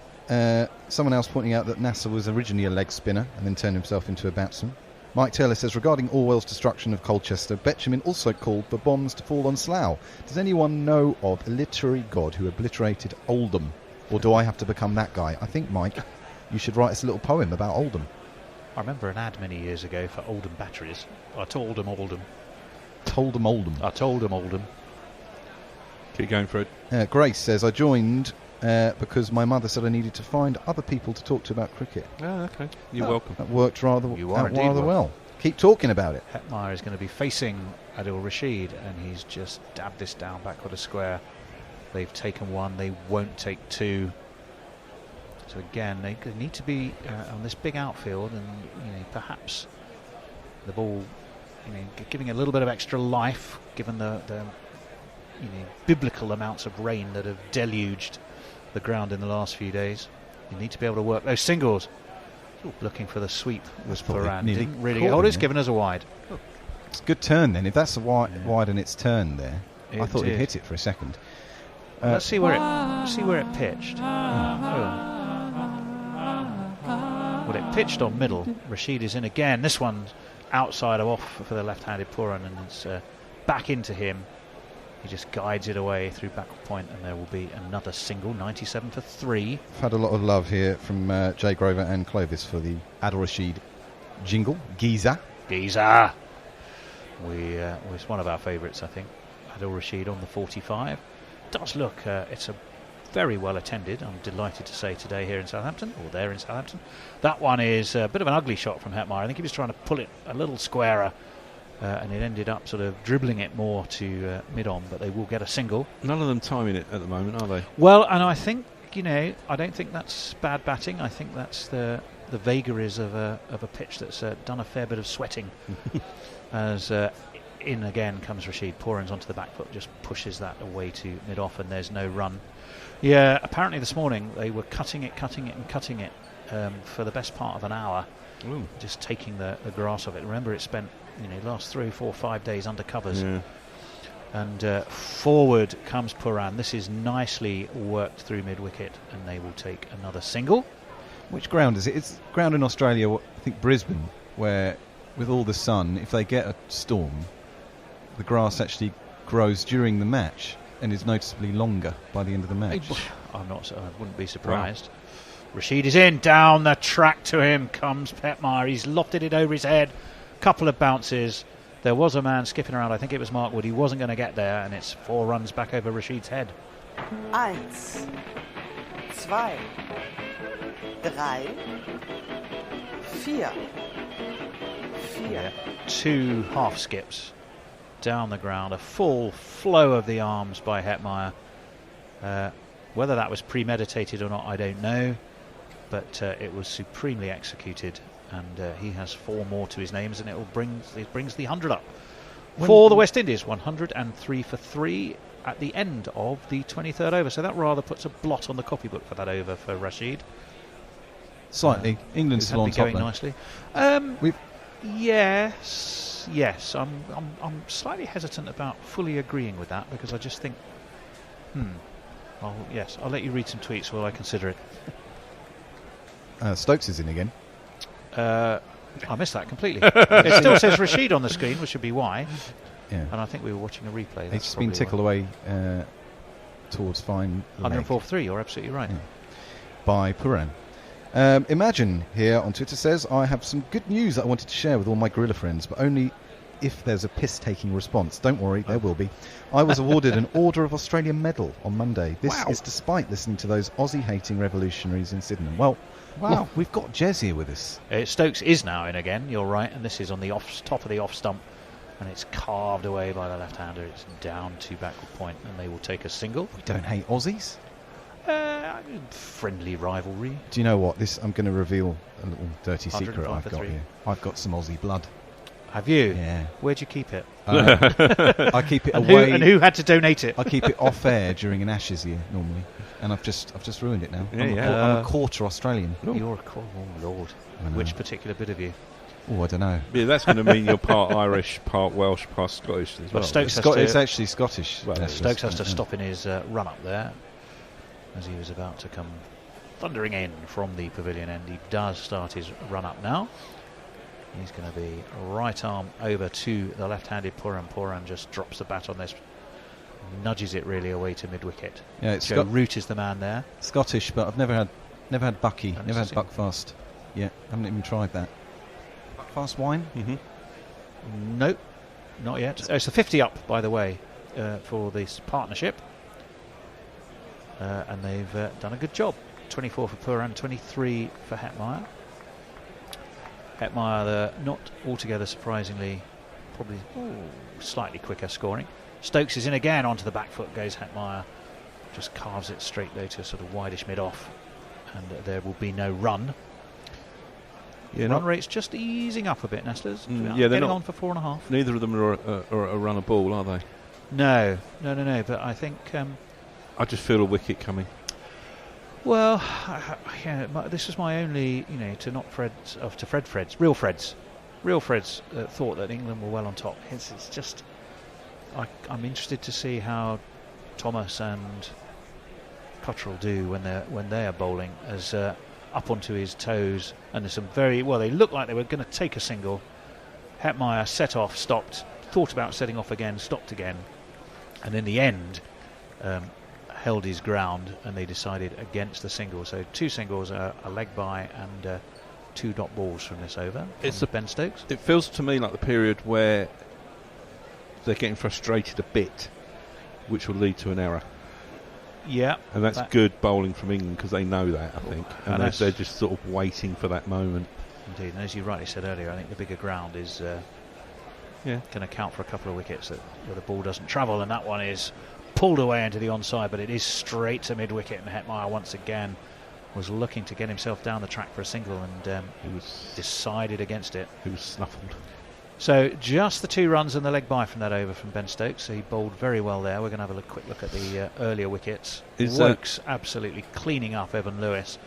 Someone else pointing out that Nasser was originally a leg spinner and then turned himself into a batsman. Mike Taylor says, regarding Orwell's destruction of Colchester, Betjeman also called for bombs to fall on Slough. Does anyone know of a literary god who obliterated Oldham? Or do I have to become that guy? I think, Mike, you should write us a little poem about Oldham. I remember an ad many years ago for Oldham batteries. I told him Oldham. Told him Oldham. I told him Oldham. Keep going, Fred. Grace says, I joined because my mother said I needed to find other people to talk to about cricket. Oh, okay. You're welcome. That worked rather rather well. Keep talking about it. Hetmeyer is going to be facing Adil Rashid, and he's just dabbed this down backward a square. They've taken 1. They won't take 2. So again, they need to be on this big outfield, and perhaps the ball, giving a little bit of extra life, given the biblical amounts of rain that have deluged the ground in the last few days. You need to be able to work those singles. Looking for the sweep was Puran. Didn't really get hold. It's given us a wide. It's a good turn then. If that's a wide and it's turned there, I thought he'd hit it for a second. Let's see where it pitched. Well, it pitched on middle. Rashid is in again. This one's outside of off for the left-handed Puran, and it's back into him. He just guides it away through backward point, and there will be another single, 97 for 3. I've had a lot of love here from Jay Grover and Clovis for the Adil Rashid jingle, Giza. Giza! It's one of our favourites, I think. Adil Rashid on the 45. Does look, it's a very well attended, I'm delighted to say, today here in Southampton, or there in Southampton. That one is a bit of an ugly shot from Hetmeyer. I think he was trying to pull it a little squarer, and it ended up sort of dribbling it more to mid-on, but they will get a single. None of them timing it at the moment, are they? Well, and I think, I don't think that's bad batting. I think that's the vagaries of a pitch that's done a fair bit of sweating. As in again comes Rashid. Poran's onto the back foot, just pushes that away to mid-off, and there's no run. Yeah, apparently this morning they were cutting it for the best part of an hour. Ooh. Just taking the grass off it. Remember, it spent last 3, 4, 5 days under covers. Yeah. And forward comes Poran. This is nicely worked through mid-wicket, and they will take another single. Which ground is it? It's ground in Australia, I think Brisbane, where with all the sun, if they get a storm, the grass actually grows during the match and is noticeably longer by the end of the match. I wouldn't be surprised. Wow. Rashid is in, down the track to him comes Hetmeyer. He's lofted it over his head. Couple of bounces. There was a man skipping around, I think it was Mark Wood. He wasn't going to get there, and it's 4 runs back over Rashid's head. 1, 2, 3, 4. Yeah. 2 half skips down the ground, a full flow of the arms by Hetmeyer. Whether that was premeditated or not, I don't know, but it was supremely executed, and he has 4 more to his names, and it brings the 100 up for the West Indies. 103 for 3 at the end of the 23rd over, so that rather puts a blot on the copybook for that over for Rashid. Slightly. England's still on top going though. nicely. Yes. I'm slightly hesitant about fully agreeing with that, because I just think, I'll let you read some tweets while I consider it. Stokes is in again. I missed that completely. It still says Rashid on the screen, which should be why. Yeah. And I think we were watching a replay. It's been tickled away towards fine. 104 for 3, you're absolutely right. Yeah. By Puran. Imagine here on Twitter says, I have some good news that I wanted to share with all my gorilla friends, but only if there's a piss-taking response. Don't worry, there will be. I was awarded an Order of Australia medal on Monday. This is despite listening to those Aussie-hating revolutionaries in Sydenham. Well, look, we've got Jez here with us. Stokes is now in again, you're right, and this is on the top of the off stump, and it's carved away by the left-hander. It's down to backward point, and they will take a single. We don't hate Aussies. Friendly rivalry. Do you know what? I'm going to reveal a little dirty secret I've got here. I've got some Aussie blood. Have you? Yeah. Where'd you keep it? I keep it away. And who had to donate it? I keep it off air during an Ashes year normally, and I've just ruined it now. I'm a quarter Australian. You're oh Lord. Which particular bit of you? Oh, I don't know. Yeah, that's going to mean you're part Irish, part Welsh, part Scottish as well. It's actually Scottish. Well, Stokes has to stop in his run up there, as he was about to come thundering in from the pavilion end. He does start his run up now. He's going to be right arm over to the left-handed Puran. Puran just drops the bat on this, nudges it really away to mid-wicket. Yeah, it's Joe Root is the man there. Scottish, but I've never had Bucky, never had Buckfast. Yeah, haven't even tried that. Buckfast wine? Mm-hmm. Nope, not yet. It's a 50 up, by the way, for this partnership. And they've done a good job. 24 for Puran, 23 for Hetmeyer. Hetmeyer, not altogether surprisingly, probably slightly quicker scoring. Stokes is in again, onto the back foot goes Hetmeyer. Just carves it straight though to a sort of wideish mid-off. And there will be no run. Yeah, run rate's just easing up a bit, Nestlers. They're getting on for 4.5. Neither of them are a runner ball, are they? No. But I think... I just feel a wicket coming. Well, this was my only, to not Freds, to Freds, real Freds thought that England were well on top. It's just, I'm interested to see how Thomas and Cottrell do when they are bowling, as up onto his toes, and there's some they looked like they were going to take a single. Hetmeyer set off, stopped, thought about setting off again, stopped again, and in the end held his ground, and they decided against the single. So 2 singles, a leg by, and 2 dot balls from this over. It's Ben Stokes. It feels to me like the period where they're getting frustrated a bit, which will lead to an error. Yeah. And that's good bowling from England because they know that, I think. And And they're just sort of waiting for that moment. Indeed, and as you rightly said earlier, I think the bigger ground is can account for a couple of wickets where the ball doesn't travel, and that one is pulled away into the onside, but it is straight to mid-wicket, and Hetmeyer once again was looking to get himself down the track for a single, and he was decided against it. He was snuffled. So just the 2 runs and the leg by from that over from Ben Stokes. So he bowled very well there. We're going to have a quick look at the earlier wickets. Wokes absolutely cleaning up Evan Lewis.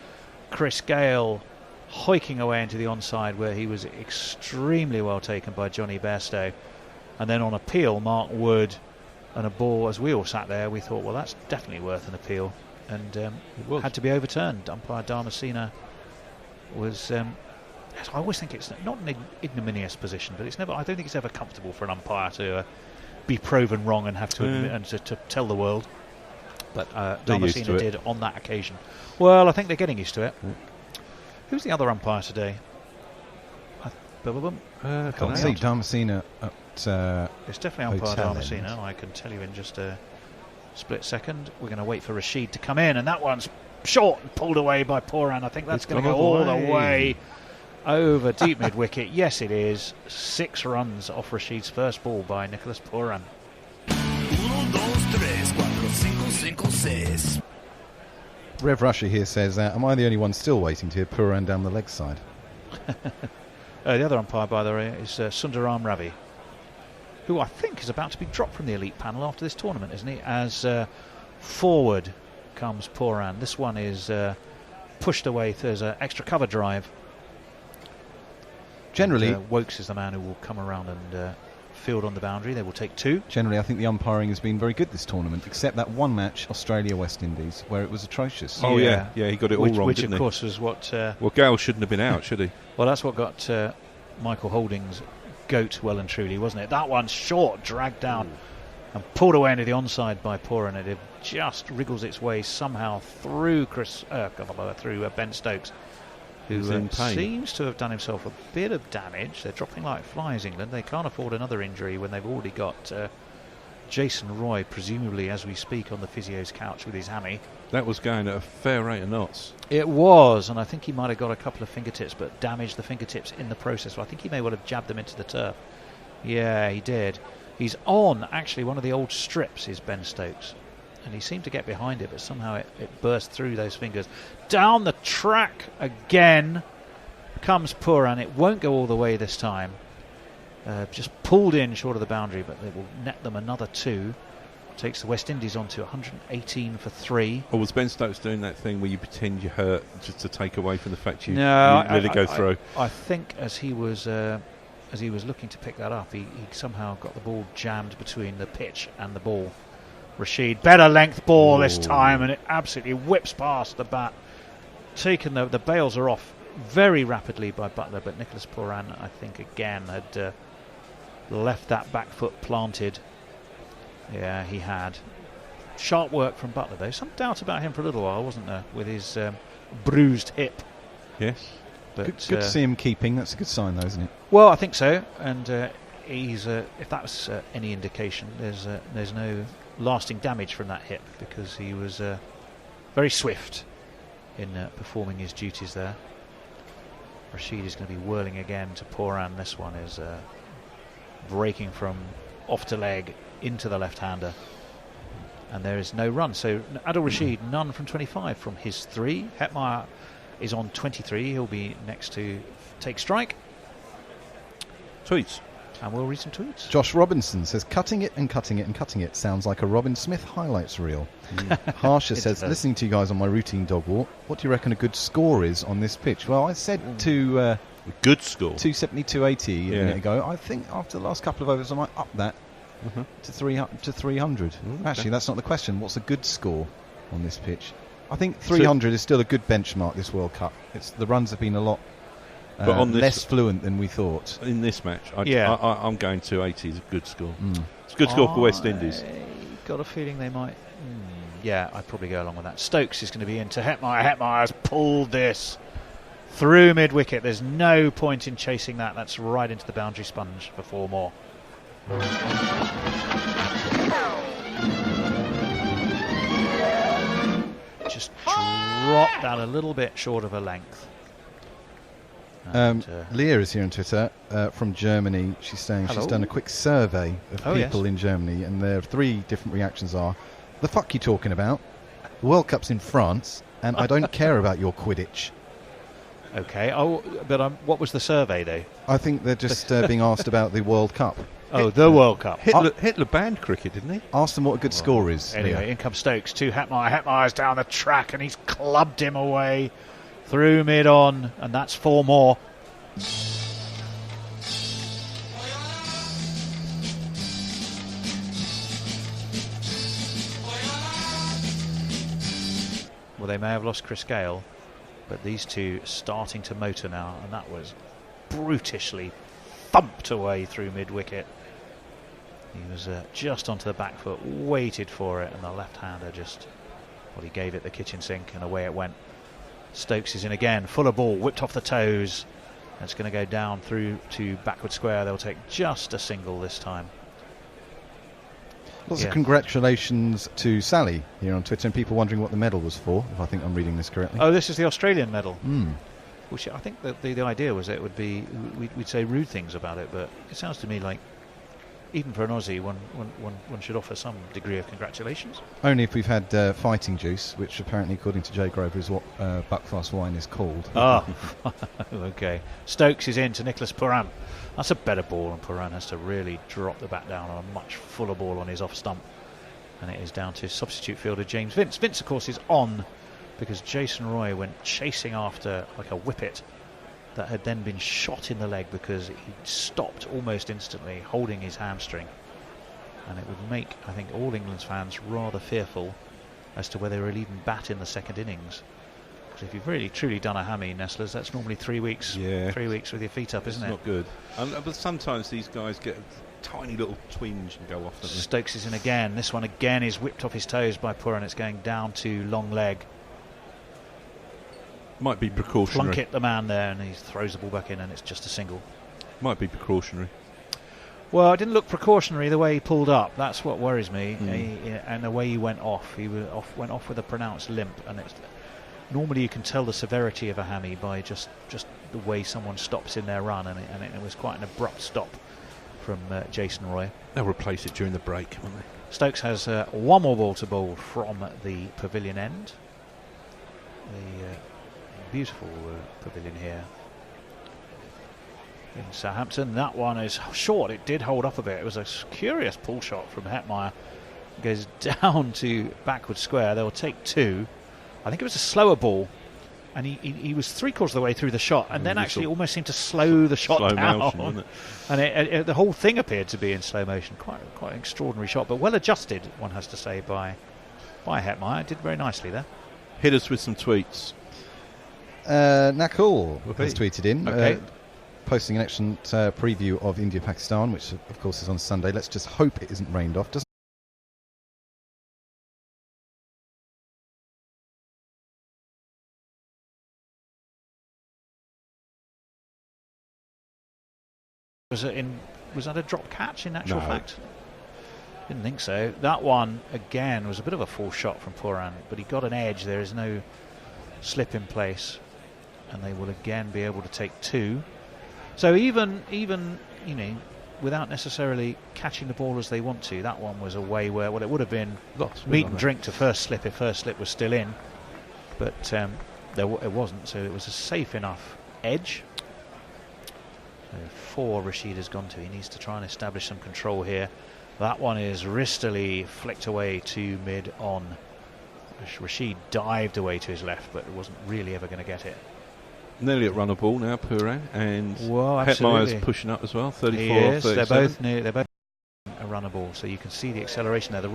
Chris Gale hoiking away into the onside, where he was extremely well taken by Johnny Bairstow. And then on appeal, Mark Wood, and a ball, as we all sat there, we thought, well, that's definitely worth an appeal. And had to be overturned. Umpire Dharmasena was... I always think it's not an ignominious position, but it's never. I don't think it's ever comfortable for an umpire to be proven wrong and have to admit and to tell the world. But Dharmasena did on that occasion. Well, I think they're getting used to it. Who's the other umpire today? I can't see Dharmasena at it's definitely umpire Hotel Dharmasena. End. I can tell you in just a split second. We're going to wait for Rashid to come in, and that one's short and pulled away by Pooran. I think that's going to go all the way over deep mid-wicket. Yes, it is. 6 runs off Rashid's first ball by Nicholas Pooran. Rev Rusher here says, am I the only one still waiting to hear Pooran down the leg side? The other umpire, by the way, is Sundaram Ravi, who I think is about to be dropped from the elite panel after this tournament, isn't he? As forward comes Pooran. This one is pushed away. There's an extra cover drive. Generally, Wokes is the man who will come around and field on the boundary. They will take 2. Generally, I think the umpiring has been very good this tournament, except that one match, Australia-West Indies, where it was atrocious. Oh, yeah, he got it all wrong, which didn't of he? course was what... well, Gale shouldn't have been out, should he? Well, that's what got Michael Holding's goat well and truly, wasn't it? That one's short, dragged down and pulled away into the onside by Pooran, and it just wriggles its way somehow through Ben Stokes, who seems to have done himself a bit of damage. They're dropping like flies, England. They can't afford another injury when they've already got Jason Roy, presumably as we speak, on the physio's couch with his hammy. That was going at a fair rate of knots. It was, and I think he might have got a couple of fingertips, but damaged the fingertips in the process. So I think he may well have jabbed them into the turf. Yeah, he did. He's on, actually, one of the old strips, is Ben Stokes. And he seemed to get behind it, but somehow it burst through those fingers. Down the track again comes Pooran. It won't go all the way this time. Just pulled in short of the boundary, but it will net them another 2. Takes the West Indies on to 118 for 3. Or was Ben Stokes doing that thing where you pretend you're hurt just to take away from the fact you let it go through? I think as he was looking to pick that up, he somehow got the ball jammed between the pitch and the ball. Rashid, better length ball this time, and it absolutely whips past the bat. Taken the bails are off very rapidly by Butler, but Nicholas Pooran, I think, again had left that back foot planted. Yeah, he had. Sharp work from Butler, though. Some doubt about him for a little while, wasn't there, with his bruised hip? Yes. But good to see him keeping. That's a good sign, though, isn't it? Well, I think so. And he's if that's any indication, there's no lasting damage from that hip, because he was very swift in performing his duties there. Rashid is going to be whirling again to Pooran. This one is breaking from off to leg into the left-hander, and there is no run. So Adil Rashid, none from 25 from his 3. Hetmeyer is on 23. He'll be next to take strike. Tweets. And we'll read some tweets. Josh Robinson says, cutting it and cutting it and cutting it sounds like a Robin Smith highlights reel. Harsha says, listening to you guys on my routine dog walk, what do you reckon a good score is on this pitch? Well, I said a good score, 270, 280 a minute ago. I think after the last couple of overs I might up that to 300. Actually, that's not the question. What's a good score on this pitch? I think 300 is still a good benchmark this World Cup. The runs have been a lot But on this, less fluent than we thought. In this match, I'm going to 80 is a good score. Mm. It's a good score for West Indies. Got a feeling they might. Yeah, I'd probably go along with that. Stokes is going to be into Hetmeyer. Hetmeyer's pulled this through mid-wicket. There's no point in chasing that. That's right into the boundary sponge for 4 more. Just dropped that a little bit short of a length. Leah is here on Twitter from Germany. She's saying she's done a quick survey of people in Germany, and there are 3 different reactions are: the fuck you talking about? The World Cup's in France, and I don't care about your Quidditch. Okay. Oh, but what was the survey, though? I think they're just being asked about the World Cup. Oh, the World Cup. Hitler banned cricket, didn't he? Ask them what a good score is. Anyway, Leah. in comes Stokes to Hetmeyer. Hetmeyer's down the track, and he's clubbed him away through mid-on, and that's 4 more. Well, they may have lost Chris Gale, but these two starting to motor now, and that was brutishly thumped away through mid-wicket. He was just onto the back foot, waited for it, and the left-hander just, well, he gave it the kitchen sink, and away it went. Stokes is in again, fuller ball, whipped off the toes. It's going to go down through to backward square. They'll take just a single this time. Lots of congratulations to Sally here on Twitter, and people wondering what the medal was for, if I think I'm reading this correctly. Oh, this is the Australian medal. Which I think that the idea was that it would be, we'd say rude things about it, but it sounds to me like even for an Aussie, one should offer some degree of congratulations. Only if we've had fighting juice, which apparently, according to Jay Grover, is what Buckfast wine is called. Ah, okay. Stokes is in to Nicholas Pooran. That's a better ball, and Pooran has to really drop the bat down on a much fuller ball on his off stump. And it is down to substitute fielder James Vince. Vince, of course, is on because Jason Roy went chasing after like a whippet that had then been shot in the leg because he stopped almost instantly, holding his hamstring. And it would make, I think, all England's fans rather fearful as to whether he'll even bat in the second innings. Because if you've really truly done a hammy, Nestlers, that's normally 3 weeks. Yeah. 3 weeks with your feet up, isn't it? It's not good. But sometimes these guys get a tiny little twinge and go off. Stokes is in again. This one again is whipped off his toes by Pooran. It's going down to long leg. Might be precautionary. Plunkett the man there, and he throws the ball back in, and it's just a single. Might be precautionary. Well, it didn't look precautionary the way he pulled up. That's what worries me. And the way he went off. He went off with a pronounced limp, and it's normally you can tell the severity of a hammy by just the way someone stops in their run, and it was quite an abrupt stop from Jason Roy. They'll replace it during the break, won't they? Stokes has one more ball to bowl from the pavilion end. The beautiful pavilion here in Southampton. That one is short. It did hold up a bit. It was a curious pull shot from Hetmeyer. Goes down to backward square. They'll take 2. I think it was a slower ball, and he was 3/4 of the way through the shot, and then actually almost seemed to slow the shot down. Motion, wasn't it? And the whole thing appeared to be in slow motion. Quite an extraordinary shot, but well adjusted, one has to say, by Hetmeyer. Did very nicely there. Hit us with some tweets. Nakul has tweeted in, posting an excellent preview of India-Pakistan, which of course is on Sunday. Let's just hope it isn't rained off. Was that a drop catch in actual fact? Didn't think so. That one again was a bit of a false shot from Pooran, but he got an edge. There is no slip in place, and they will again be able to take 2. So even without necessarily catching the ball as they want to, that one was away where it would have been meat and drink to first slip if first slip was still in, but it wasn't. So it was a safe enough edge. So 4 Rashid has gone to. He needs to try and establish some control here. That one is wristily flicked away to mid-on. Rashid dived away to his left, but wasn't really ever going to get it. Nearly at runner ball now, Pooran, and well, Hetmeyer's pushing up as well, 34, 37. They're both a runner ball, so you can see the acceleration there.